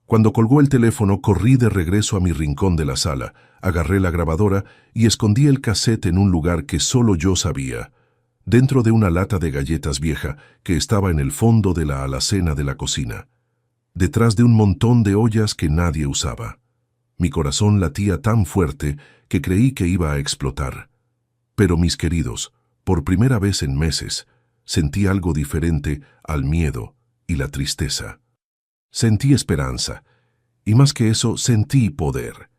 Cuando colgó el teléfono, corrí de regreso a mi rincón de la sala, agarré la grabadora y escondí el cassette en un lugar que solo yo sabía, dentro de una lata de galletas vieja que estaba en el fondo de la alacena de la cocina, detrás de un montón de ollas que nadie usaba. Mi corazón latía tan fuerte que creí que iba a explotar. Pero, mis queridos, por primera vez en meses, sentí algo diferente al miedo y la tristeza. Sentí esperanza, y más que eso, sentí poder.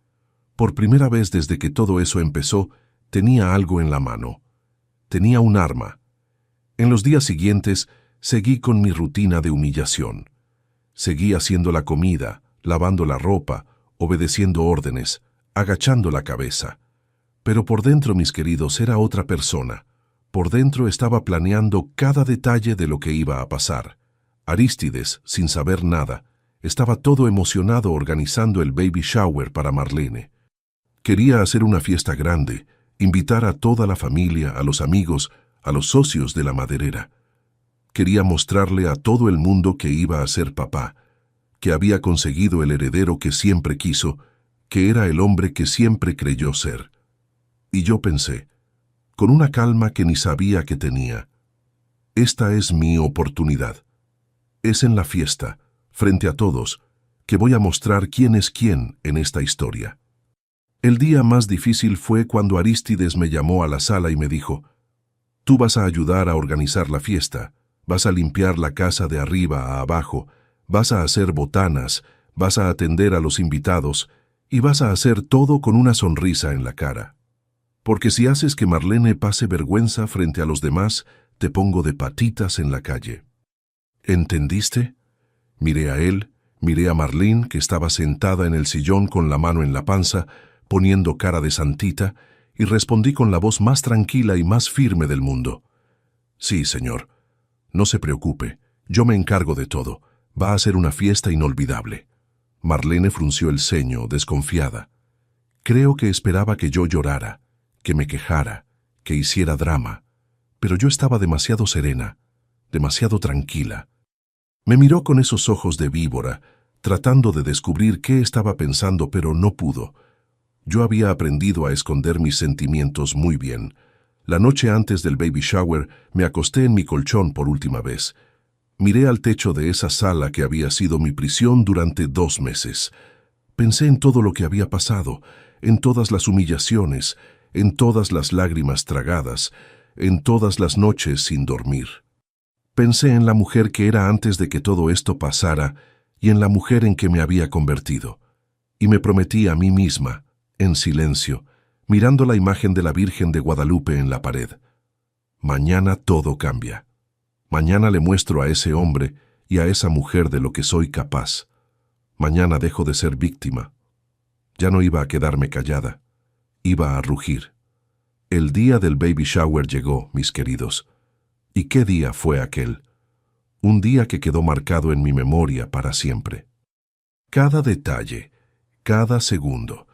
Por primera vez desde que todo eso empezó, tenía algo en la mano. Tenía un arma. En los días siguientes, seguí con mi rutina de humillación. Seguí haciendo la comida, lavando la ropa, obedeciendo órdenes, agachando la cabeza. Pero por dentro, mis queridos, era otra persona. Por dentro estaba planeando cada detalle de lo que iba a pasar. Arístides, sin saber nada, estaba todo emocionado organizando el baby shower para Marlene. Quería hacer una fiesta grande, invitar a toda la familia, a los amigos, a los socios de la maderera. Quería mostrarle a todo el mundo que iba a ser papá, que había conseguido el heredero que siempre quiso, que era el hombre que siempre creyó ser. Y yo pensé, con una calma que ni sabía que tenía, esta es mi oportunidad. Es en la fiesta, frente a todos, que voy a mostrar quién es quién en esta historia. El día más difícil fue cuando Arístides me llamó a la sala y me dijo, «Tú vas a ayudar a organizar la fiesta, Vas a limpiar la casa de arriba a abajo, vas a hacer botanas, vas a atender a los invitados y vas a hacer todo con una sonrisa en la cara. Porque si haces que Marlene pase vergüenza frente a los demás, te pongo de patitas en la calle. ¿Entendiste? Miré a él, miré a Marlene, que estaba sentada en el sillón con la mano en la panza, poniendo cara de santita, y respondí con la voz más tranquila y más firme del mundo. Sí, señor. No se preocupe, yo me encargo de todo. Va a ser una fiesta inolvidable. Marlene frunció el ceño, desconfiada. Creo que esperaba que yo llorara, que me quejara, que hiciera drama. Pero yo estaba demasiado serena, demasiado tranquila. Me miró con esos ojos de víbora, tratando de descubrir qué estaba pensando, pero no pudo. Yo había aprendido a esconder mis sentimientos muy bien. La noche antes del baby shower me acosté en mi colchón por última vez. Miré al techo de esa sala que había sido mi prisión durante 2 meses. Pensé en todo lo que había pasado, en todas las humillaciones, en todas las lágrimas tragadas, en todas las noches sin dormir. Pensé en la mujer que era antes de que todo esto pasara y en la mujer en que me había convertido. Y me prometí a mí misma, en silencio, mirando la imagen de la Virgen de Guadalupe en la pared. Mañana todo cambia. Mañana le muestro a ese hombre y a esa mujer de lo que soy capaz. Mañana dejo de ser víctima. Ya no iba a quedarme callada. Iba a rugir. El día del baby shower llegó, mis queridos. ¿Y qué día fue aquel? Un día que quedó marcado en mi memoria para siempre. Cada detalle, cada segundo.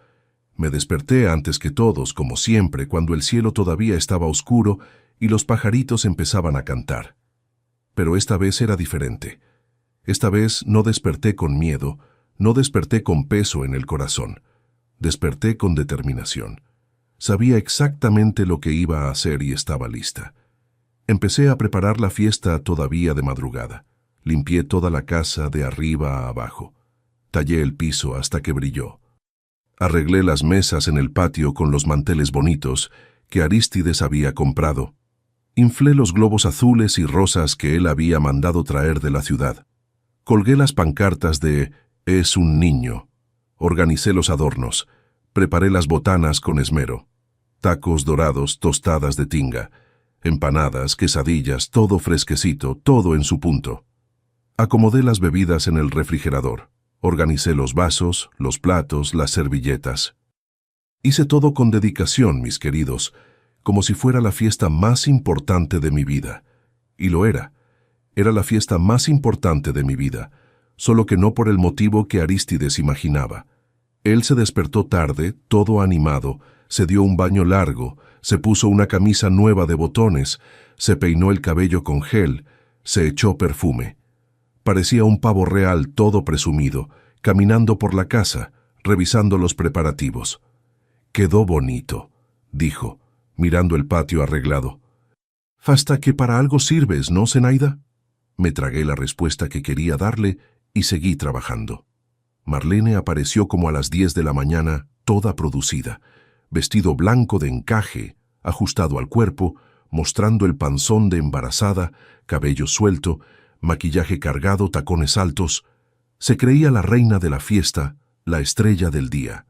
Me desperté antes que todos, como siempre, cuando el cielo todavía estaba oscuro y los pajaritos empezaban a cantar. Pero esta vez era diferente. Esta vez no desperté con miedo, no desperté con peso en el corazón. Desperté con determinación. Sabía exactamente lo que iba a hacer y estaba lista. Empecé a preparar la fiesta todavía de madrugada. Limpié toda la casa de arriba a abajo. Tallé el piso hasta que brilló. Arreglé las mesas en el patio con los manteles bonitos que Arístides había comprado. Inflé los globos azules y rosas que él había mandado traer de la ciudad. Colgué las pancartas de «Es un niño». Organicé los adornos. Preparé las botanas con esmero. Tacos dorados, tostadas de tinga, empanadas, quesadillas, todo fresquecito, todo en su punto. Acomodé las bebidas en el refrigerador. Organicé los vasos, los platos, las servilletas. Hice todo con dedicación, mis queridos, como si fuera la fiesta más importante de mi vida. Y lo era. Era la fiesta más importante de mi vida, solo que no por el motivo que Arístides imaginaba. Él se despertó tarde, todo animado, se dio un baño largo, se puso una camisa nueva de botones, se peinó el cabello con gel, se echó perfume. Parecía un pavo real todo presumido, caminando por la casa, revisando los preparativos. «Quedó bonito», dijo, mirando el patio arreglado. «Hasta que para algo sirves, ¿no, Zenaida?». Me tragué la respuesta que quería darle y seguí trabajando. Marlene apareció como a las 10 de la mañana, toda producida, vestido blanco de encaje, ajustado al cuerpo, mostrando el panzón de embarazada, cabello suelto, maquillaje cargado, tacones altos. Se creía la reina de la fiesta, la estrella del día.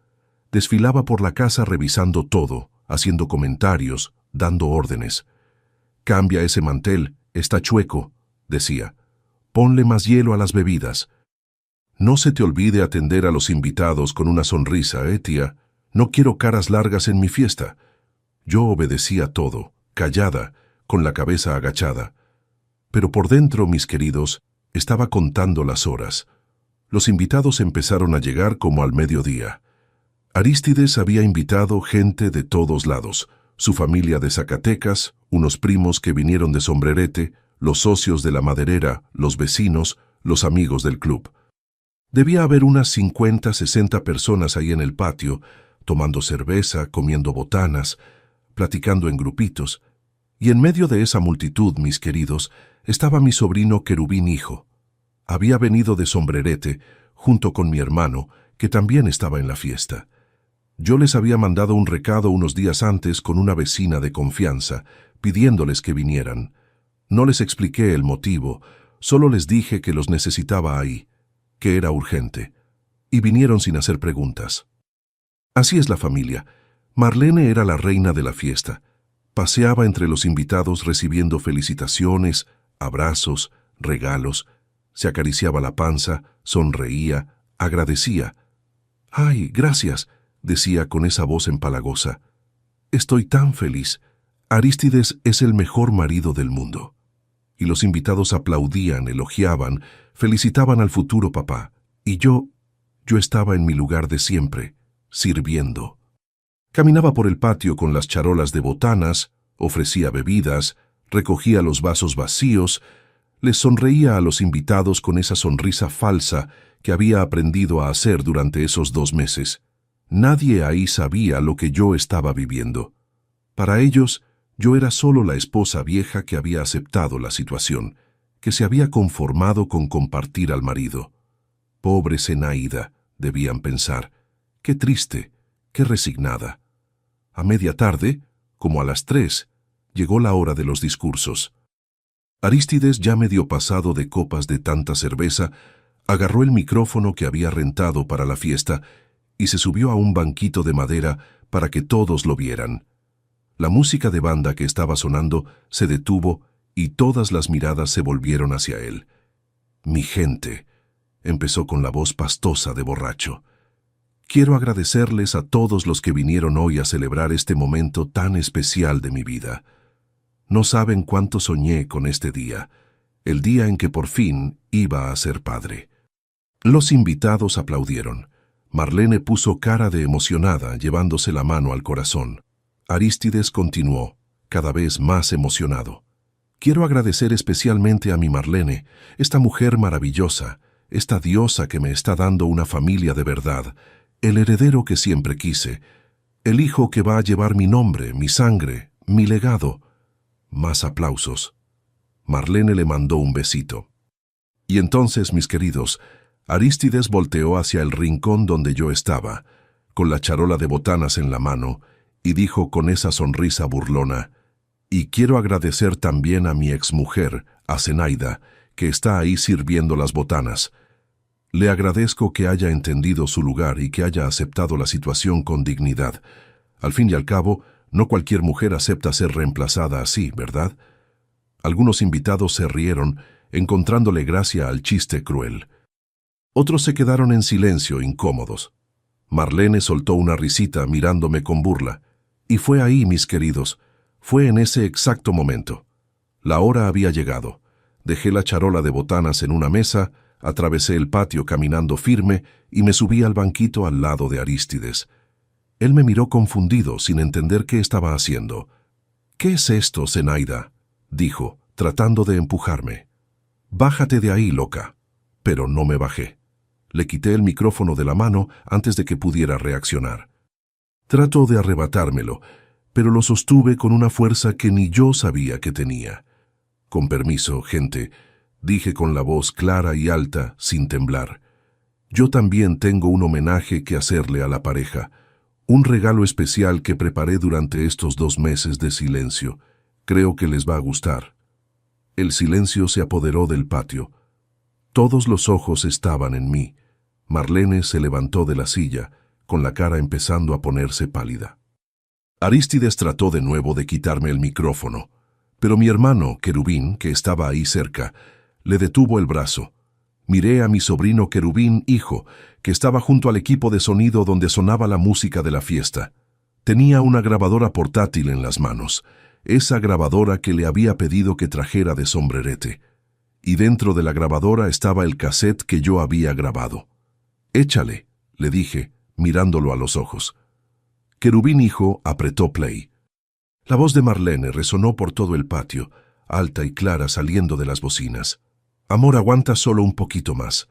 Desfilaba por la casa revisando todo, haciendo comentarios, dando órdenes. «Cambia ese mantel, está chueco», decía. «Ponle más hielo a las bebidas». «No se te olvide atender a los invitados con una sonrisa, tía. No quiero caras largas en mi fiesta». Yo obedecía todo, callada, con la cabeza agachada. Pero por dentro, mis queridos, estaba contando las horas. Los invitados empezaron a llegar como al mediodía. Arístides había invitado gente de todos lados, su familia de Zacatecas, unos primos que vinieron de Sombrerete, los socios de la maderera, los vecinos, los amigos del club. Debía haber unas 50, 60 personas ahí en el patio, tomando cerveza, comiendo botanas, platicando en grupitos. Y en medio de esa multitud, mis queridos, estaba mi sobrino Querubín hijo. Había venido de Sombrerete, junto con mi hermano, que también estaba en la fiesta. Yo les había mandado un recado unos días antes con una vecina de confianza, pidiéndoles que vinieran. No les expliqué el motivo, solo les dije que los necesitaba ahí, que era urgente, y vinieron sin hacer preguntas. Así es la familia. Marlene era la reina de la fiesta. Paseaba entre los invitados recibiendo felicitaciones, abrazos, regalos. Se acariciaba la panza, sonreía, agradecía. «Ay, gracias», decía con esa voz empalagosa. «Estoy tan feliz. Arístides es el mejor marido del mundo». Y los invitados aplaudían, elogiaban, felicitaban al futuro papá. Y yo estaba en mi lugar de siempre, sirviendo. Caminaba por el patio con las charolas de botanas, ofrecía bebidas, recogía los vasos vacíos, les sonreía a los invitados con esa sonrisa falsa que había aprendido a hacer durante esos 2 meses. Nadie ahí sabía lo que yo estaba viviendo. Para ellos, yo era solo la esposa vieja que había aceptado la situación, que se había conformado con compartir al marido. Pobre Zenaida, debían pensar. Qué triste, qué resignada. A media tarde, como a las 3, llegó la hora de los discursos. Arístides, ya medio pasado de copas de tanta cerveza, agarró el micrófono que había rentado para la fiesta y se subió a un banquito de madera para que todos lo vieran. La música de banda que estaba sonando se detuvo y todas las miradas se volvieron hacia él. «Mi gente», empezó con la voz pastosa de borracho. «Quiero agradecerles a todos los que vinieron hoy a celebrar este momento tan especial de mi vida. No saben cuánto soñé con este día, el día en que por fin iba a ser padre». Los invitados aplaudieron. Marlene puso cara de emocionada, llevándose la mano al corazón. Arístides continuó, cada vez más emocionado. «Quiero agradecer especialmente a mi Marlene, esta mujer maravillosa, esta diosa que me está dando una familia de verdad, el heredero que siempre quise, el hijo que va a llevar mi nombre, mi sangre, mi legado». Más aplausos. Marlene le mandó un besito. Y entonces, mis queridos, Arístides volteó hacia el rincón donde yo estaba, con la charola de botanas en la mano, y dijo con esa sonrisa burlona: «Y quiero agradecer también a mi exmujer, a Zenaida, que está ahí sirviendo las botanas. Le agradezco que haya entendido su lugar y que haya aceptado la situación con dignidad. Al fin y al cabo, no cualquier mujer acepta ser reemplazada así, ¿verdad?». Algunos invitados se rieron, encontrándole gracia al chiste cruel. Otros se quedaron en silencio, incómodos. Marlene soltó una risita mirándome con burla. Y fue ahí, mis queridos, fue en ese exacto momento. La hora había llegado. Dejé la charola de botanas en una mesa, atravesé el patio caminando firme y me subí al banquito al lado de Arístides. Él me miró confundido, sin entender qué estaba haciendo. «¿Qué es esto, Zenaida?», dijo, tratando de empujarme. «Bájate de ahí, loca». Pero no me bajé. Le quité el micrófono de la mano antes de que pudiera reaccionar. Trató de arrebatármelo, pero lo sostuve con una fuerza que ni yo sabía que tenía. «Con permiso, gente», dije con la voz clara y alta, sin temblar. «Yo también tengo un homenaje que hacerle a la pareja, un regalo especial que preparé durante estos 2 meses de silencio. Creo que les va a gustar». El silencio se apoderó del patio. Todos los ojos estaban en mí. Marlene se levantó de la silla, con la cara empezando a ponerse pálida. Arístides trató de nuevo de quitarme el micrófono, pero mi hermano, Querubín, que estaba ahí cerca, le detuvo el brazo. Miré a mi sobrino Querubín, hijo, que estaba junto al equipo de sonido donde sonaba la música de la fiesta. Tenía una grabadora portátil en las manos, esa grabadora que le había pedido que trajera de sombrerete. Y dentro de la grabadora estaba el cassette que yo había grabado. «Échale», le dije, mirándolo a los ojos. Querubín hijo apretó play. La voz de Marlene resonó por todo el patio, alta y clara saliendo de las bocinas. «Amor, aguanta solo un poquito más.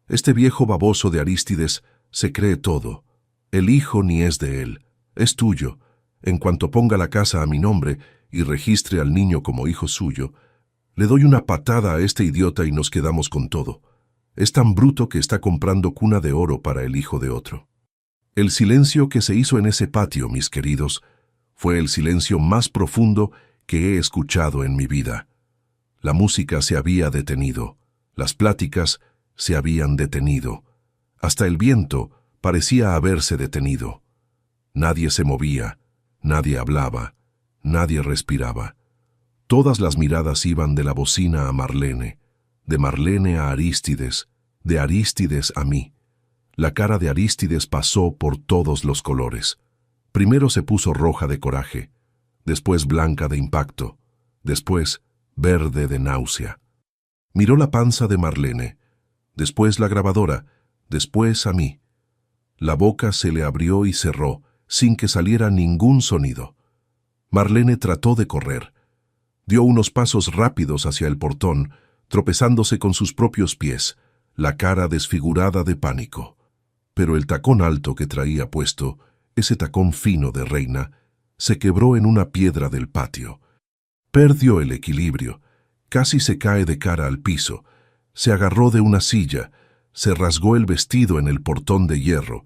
Este viejo baboso de Arístides se cree todo. El hijo ni es de él, es tuyo. En cuanto ponga la casa a mi nombre y registre al niño como hijo suyo, le doy una patada a este idiota y nos quedamos con todo. Es tan bruto que está comprando cuna de oro para el hijo de otro». El silencio que se hizo en ese patio, mis queridos, fue el silencio más profundo que he escuchado en mi vida. La música se había detenido, las pláticas se habían detenido, hasta el viento parecía haberse detenido. Nadie se movía, nadie hablaba, nadie respiraba. Todas las miradas iban de la bocina a Marlene, de Marlene a Arístides, de Arístides a mí. La cara de Arístides pasó por todos los colores. Primero se puso roja de coraje, después blanca de impacto, después verde de náusea. Miró la panza de Marlene, después la grabadora, después a mí. La boca se le abrió y cerró, sin que saliera ningún sonido. Marlene trató de correr. Dio unos pasos rápidos hacia el portón, tropezándose con sus propios pies, la cara desfigurada de pánico. Pero el tacón alto que traía puesto, ese tacón fino de reina, se quebró en una piedra del patio. Perdió el equilibrio, casi se cae de cara al piso, se agarró de una silla, se rasgó el vestido en el portón de hierro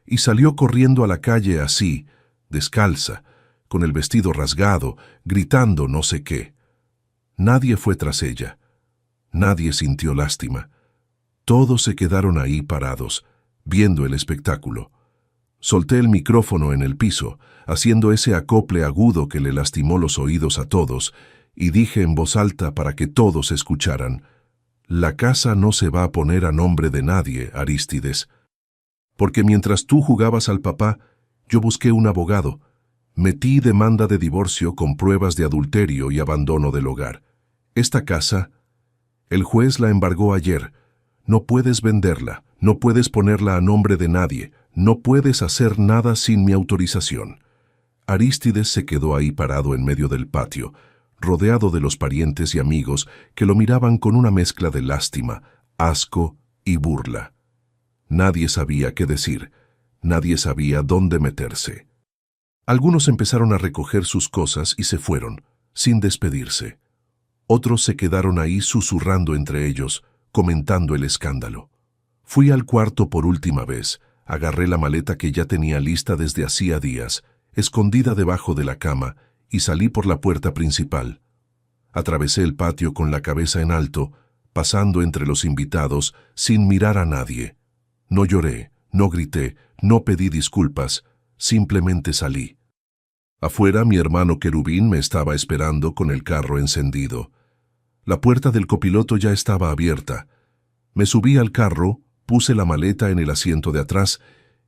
y salió corriendo a la calle así, descalza, con el vestido rasgado, gritando no sé qué. Nadie fue tras ella. Nadie sintió lástima. Todos se quedaron ahí parados, viendo el espectáculo. Solté el micrófono en el piso, haciendo ese acople agudo que le lastimó los oídos a todos, y dije en voz alta para que todos escucharan: «La casa no se va a poner a nombre de nadie, Arístides. Porque mientras tú jugabas al papá, yo busqué un abogado. Metí demanda de divorcio con pruebas de adulterio y abandono del hogar. Esta casa, el juez la embargó ayer. No puedes venderla, no puedes ponerla a nombre de nadie, no puedes hacer nada sin mi autorización». Arístides se quedó ahí parado en medio del patio, rodeado de los parientes y amigos que lo miraban con una mezcla de lástima, asco y burla. Nadie sabía qué decir, nadie sabía dónde meterse. Algunos empezaron a recoger sus cosas y se fueron, sin despedirse. Otros se quedaron ahí susurrando entre ellos, comentando el escándalo. Fui al cuarto por última vez, agarré la maleta que ya tenía lista desde hacía días, escondida debajo de la cama, y salí por la puerta principal. Atravesé el patio con la cabeza en alto, pasando entre los invitados sin mirar a nadie. No lloré, no grité, no pedí disculpas, simplemente salí. Afuera mi hermano Querubín me estaba esperando con el carro encendido. La puerta del copiloto ya estaba abierta. Me subí al carro, puse la maleta en el asiento de atrás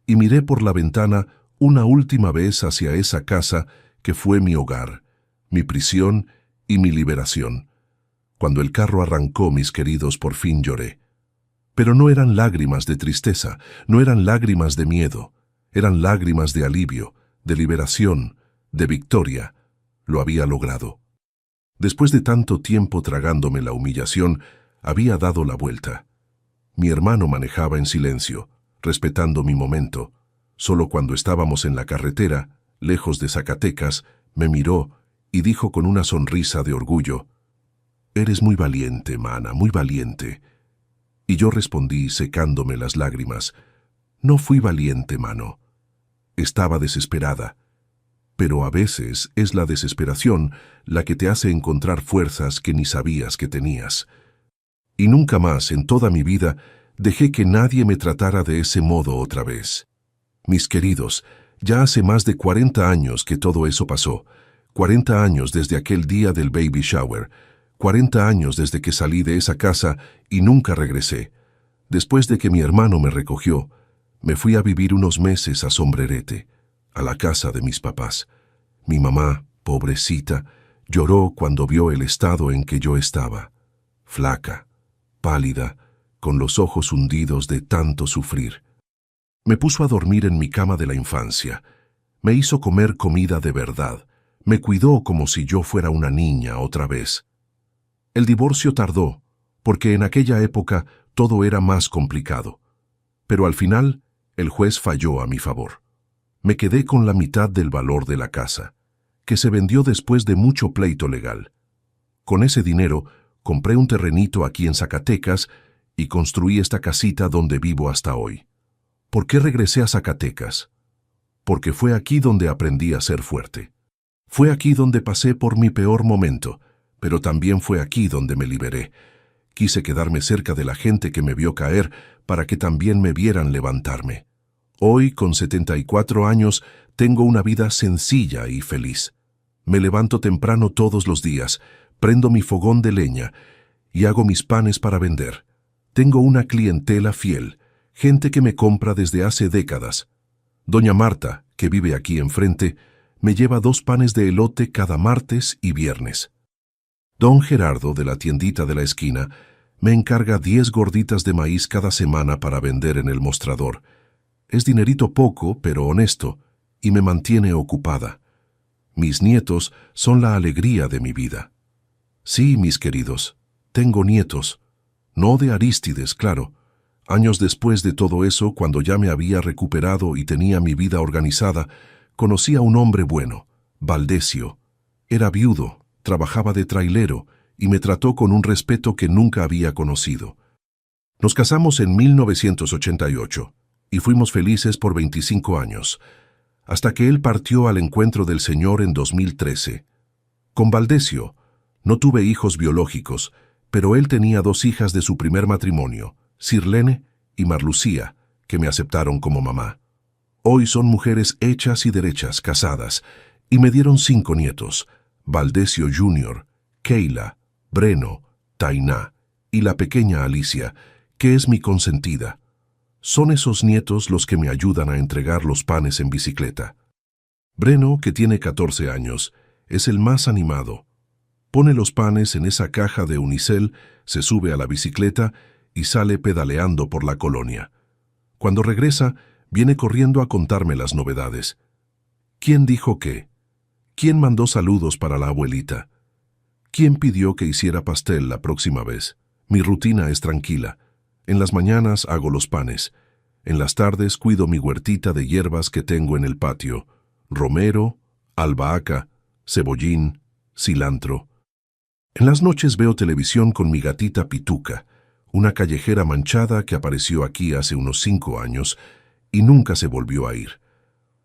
y miré por la ventana una última vez hacia esa casa que fue mi hogar, mi prisión y mi liberación. Cuando el carro arrancó, mis queridos, por fin lloré. Pero no eran lágrimas de tristeza, no eran lágrimas de miedo, eran lágrimas de alivio, de liberación, de victoria. Lo había logrado. Después de tanto tiempo tragándome la humillación, había dado la vuelta. Mi hermano manejaba en silencio, respetando mi momento. Solo cuando estábamos en la carretera, lejos de Zacatecas, me miró y dijo con una sonrisa de orgullo: «Eres muy valiente, mana, muy valiente». Y yo respondí, secándome las lágrimas: «No fui valiente, mano. Estaba desesperada». Pero a veces es la desesperación la que te hace encontrar fuerzas que ni sabías que tenías. Y nunca más en toda mi vida dejé que nadie me tratara de ese modo otra vez. Mis queridos, ya hace más de 40 años que todo eso pasó, 40 años desde aquel día del baby shower, 40 años desde que salí de esa casa y nunca regresé. Después de que mi hermano me recogió, me fui a vivir unos meses a Sombrerete, a la casa de mis papás. Mi mamá, pobrecita, lloró cuando vio el estado en que yo estaba, flaca, pálida, con los ojos hundidos de tanto sufrir. Me puso a dormir en mi cama de la infancia, me hizo comer comida de verdad, me cuidó como si yo fuera una niña otra vez. El divorcio tardó, porque en aquella época todo era más complicado. Pero al final, el juez falló a mi favor. Me quedé con la mitad del valor de la casa, que se vendió después de mucho pleito legal. Con ese dinero, compré un terrenito aquí en Zacatecas y construí esta casita donde vivo hasta hoy. ¿Por qué regresé a Zacatecas? Porque fue aquí donde aprendí a ser fuerte. Fue aquí donde pasé por mi peor momento, pero también fue aquí donde me liberé. Quise quedarme cerca de la gente que me vio caer para que también me vieran levantarme. Hoy, con 74 años, tengo una vida sencilla y feliz. Me levanto temprano todos los días, prendo mi fogón de leña y hago mis panes para vender. Tengo una clientela fiel, gente que me compra desde hace décadas. Doña Marta, que vive aquí enfrente, me lleva 2 panes de elote cada martes y viernes. Don Gerardo, de la tiendita de la esquina, me encarga 10 gorditas de maíz cada semana para vender en el mostrador. Es dinerito poco, pero honesto, y me mantiene ocupada. Mis nietos son la alegría de mi vida. Sí, mis queridos, tengo nietos. No de Arístides, claro. Años después de todo eso, cuando ya me había recuperado y tenía mi vida organizada, conocí a un hombre bueno, Valdesio. Era viudo, trabajaba de trailero y me trató con un respeto que nunca había conocido. Nos casamos en 1988 y fuimos felices por 25 años, hasta que él partió al encuentro del Señor en 2013. Con Valdesio no tuve hijos biológicos, pero él tenía 2 hijas de su primer matrimonio, Sirlene y Marlucía, que me aceptaron como mamá. Hoy son mujeres hechas y derechas, casadas, y me dieron 5 nietos, Valdesio Jr., Keila, Breno, Tainá y la pequeña Alicia, que es mi consentida. Son esos nietos los que me ayudan a entregar los panes en bicicleta. Breno, que tiene 14 años, es el más animado. Pone los panes en esa caja de unicel, se sube a la bicicleta y sale pedaleando por la colonia. Cuando regresa, viene corriendo a contarme las novedades. ¿Quién dijo qué? ¿Quién mandó saludos para la abuelita? ¿Quién pidió que hiciera pastel la próxima vez? Mi rutina es tranquila. En las mañanas hago los panes. En las tardes cuido mi huertita de hierbas que tengo en el patio. Romero, albahaca, cebollín, cilantro. En las noches veo televisión con mi gatita Pituca, una callejera manchada que apareció aquí hace unos 5 años y nunca se volvió a ir.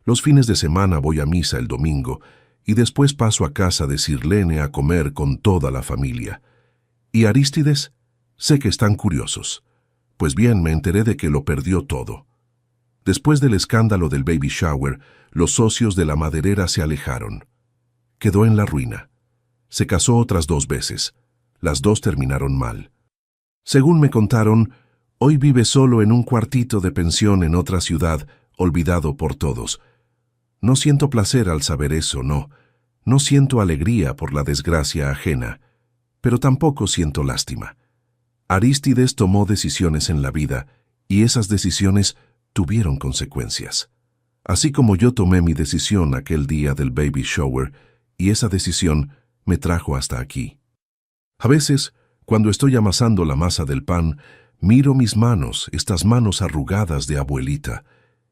Los fines de semana voy a misa el domingo y después paso a casa de Sirlene a comer con toda la familia. ¿Y Arístides? Sé que están curiosos. Pues bien, me enteré de que lo perdió todo. Después del escándalo del baby shower, los socios de la maderera se alejaron. Quedó en la ruina. Se casó otras 2 veces. Las 2 terminaron mal. Según me contaron, hoy vive solo en un cuartito de pensión en otra ciudad, olvidado por todos. No siento placer al saber eso, no. No siento alegría por la desgracia ajena, pero tampoco siento lástima. Arístides tomó decisiones en la vida, y esas decisiones tuvieron consecuencias. Así como yo tomé mi decisión aquel día del baby shower, y esa decisión me trajo hasta aquí. A veces, cuando estoy amasando la masa del pan, miro mis manos, estas manos arrugadas de abuelita,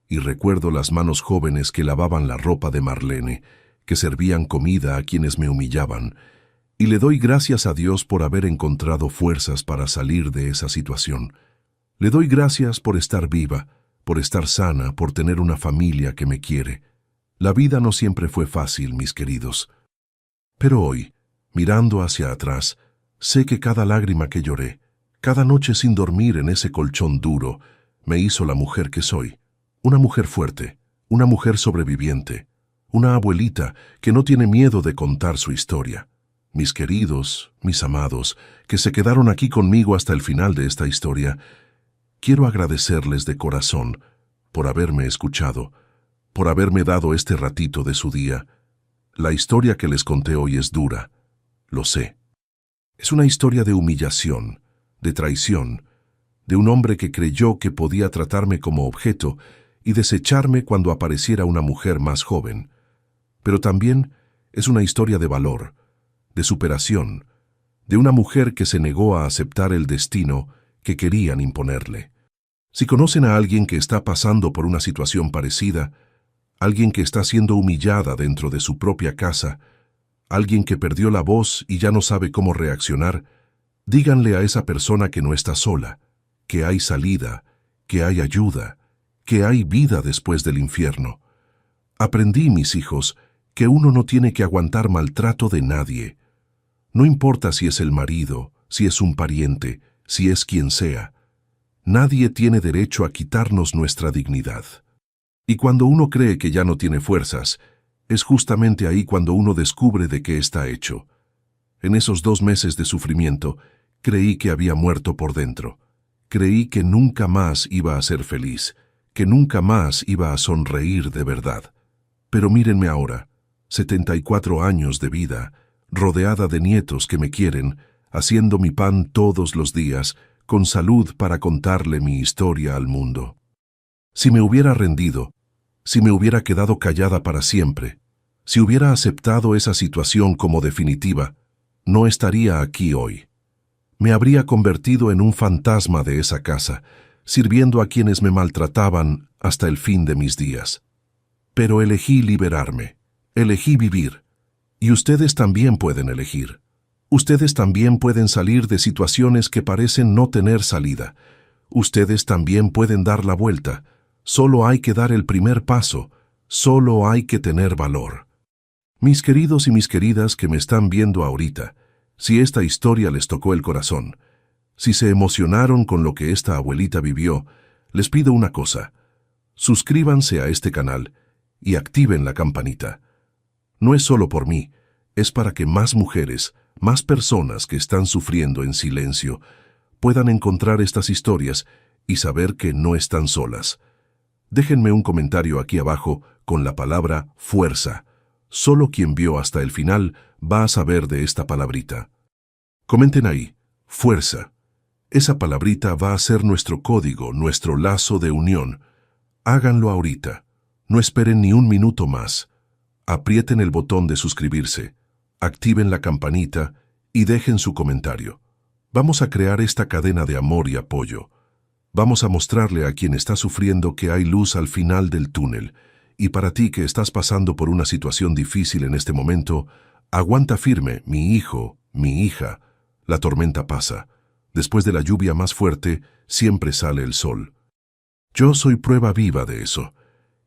y recuerdo las manos jóvenes que lavaban la ropa de Marlene, que servían comida a quienes me humillaban, y le doy gracias a Dios por haber encontrado fuerzas para salir de esa situación. Le doy gracias por estar viva, por estar sana, por tener una familia que me quiere. La vida no siempre fue fácil, mis queridos. Pero hoy, mirando hacia atrás, sé que cada lágrima que lloré, cada noche sin dormir en ese colchón duro, me hizo la mujer que soy. Una mujer fuerte, una mujer sobreviviente, una abuelita que no tiene miedo de contar su historia. Mis queridos, mis amados, que se quedaron aquí conmigo hasta el final de esta historia, quiero agradecerles de corazón por haberme escuchado, por haberme dado este ratito de su día. La historia que les conté hoy es dura, lo sé. Es una historia de humillación, de traición, de un hombre que creyó que podía tratarme como objeto y desecharme cuando apareciera una mujer más joven. Pero también es una historia de valor, de superación, de una mujer que se negó a aceptar el destino que querían imponerle. Si conocen a alguien que está pasando por una situación parecida, alguien que está siendo humillada dentro de su propia casa, alguien que perdió la voz y ya no sabe cómo reaccionar, díganle a esa persona que no está sola, que hay salida, que hay ayuda, que hay vida después del infierno. Aprendí, mis hijos, que uno no tiene que aguantar maltrato de nadie. No importa si es el marido, si es un pariente, si es quien sea. Nadie tiene derecho a quitarnos nuestra dignidad. Y cuando uno cree que ya no tiene fuerzas, es justamente ahí cuando uno descubre de qué está hecho. En esos 2 meses de sufrimiento, creí que había muerto por dentro. Creí que nunca más iba a ser feliz, que nunca más iba a sonreír de verdad. Pero mírenme ahora, 74 años de vida, rodeada de nietos que me quieren, haciendo mi pan todos los días, con salud para contarle mi historia al mundo. Si me hubiera rendido, si me hubiera quedado callada para siempre, si hubiera aceptado esa situación como definitiva, no estaría aquí hoy. Me habría convertido en un fantasma de esa casa, sirviendo a quienes me maltrataban hasta el fin de mis días. Pero elegí liberarme, elegí vivir, y ustedes también pueden elegir. Ustedes también pueden salir de situaciones que parecen no tener salida. Ustedes también pueden dar la vuelta. Solo hay que dar el primer paso. Solo hay que tener valor. Mis queridos y mis queridas que me están viendo ahorita, si esta historia les tocó el corazón, si se emocionaron con lo que esta abuelita vivió, les pido una cosa. Suscríbanse a este canal y activen la campanita. No es solo por mí, es para que más mujeres, más personas que están sufriendo en silencio, puedan encontrar estas historias y saber que no están solas. Déjenme un comentario aquí abajo con la palabra fuerza. Solo quien vio hasta el final va a saber de esta palabrita. Comenten ahí, fuerza. Esa palabrita va a ser nuestro código, nuestro lazo de unión. Háganlo ahorita. No esperen ni un minuto más. Aprieten el botón de suscribirse, activen la campanita y dejen su comentario. Vamos a crear esta cadena de amor y apoyo. Vamos a mostrarle a quien está sufriendo que hay luz al final del túnel. Y para ti que estás pasando por una situación difícil en este momento, aguanta firme, mi hijo, mi hija. La tormenta pasa. Después de la lluvia más fuerte, siempre sale el sol. Yo soy prueba viva de eso.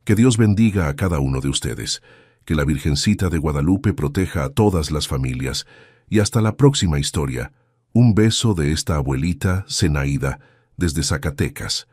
Que Dios bendiga a cada uno de ustedes. Que la Virgencita de Guadalupe proteja a todas las familias. Y hasta la próxima historia. Un beso de esta abuelita, Zenaida, desde Zacatecas.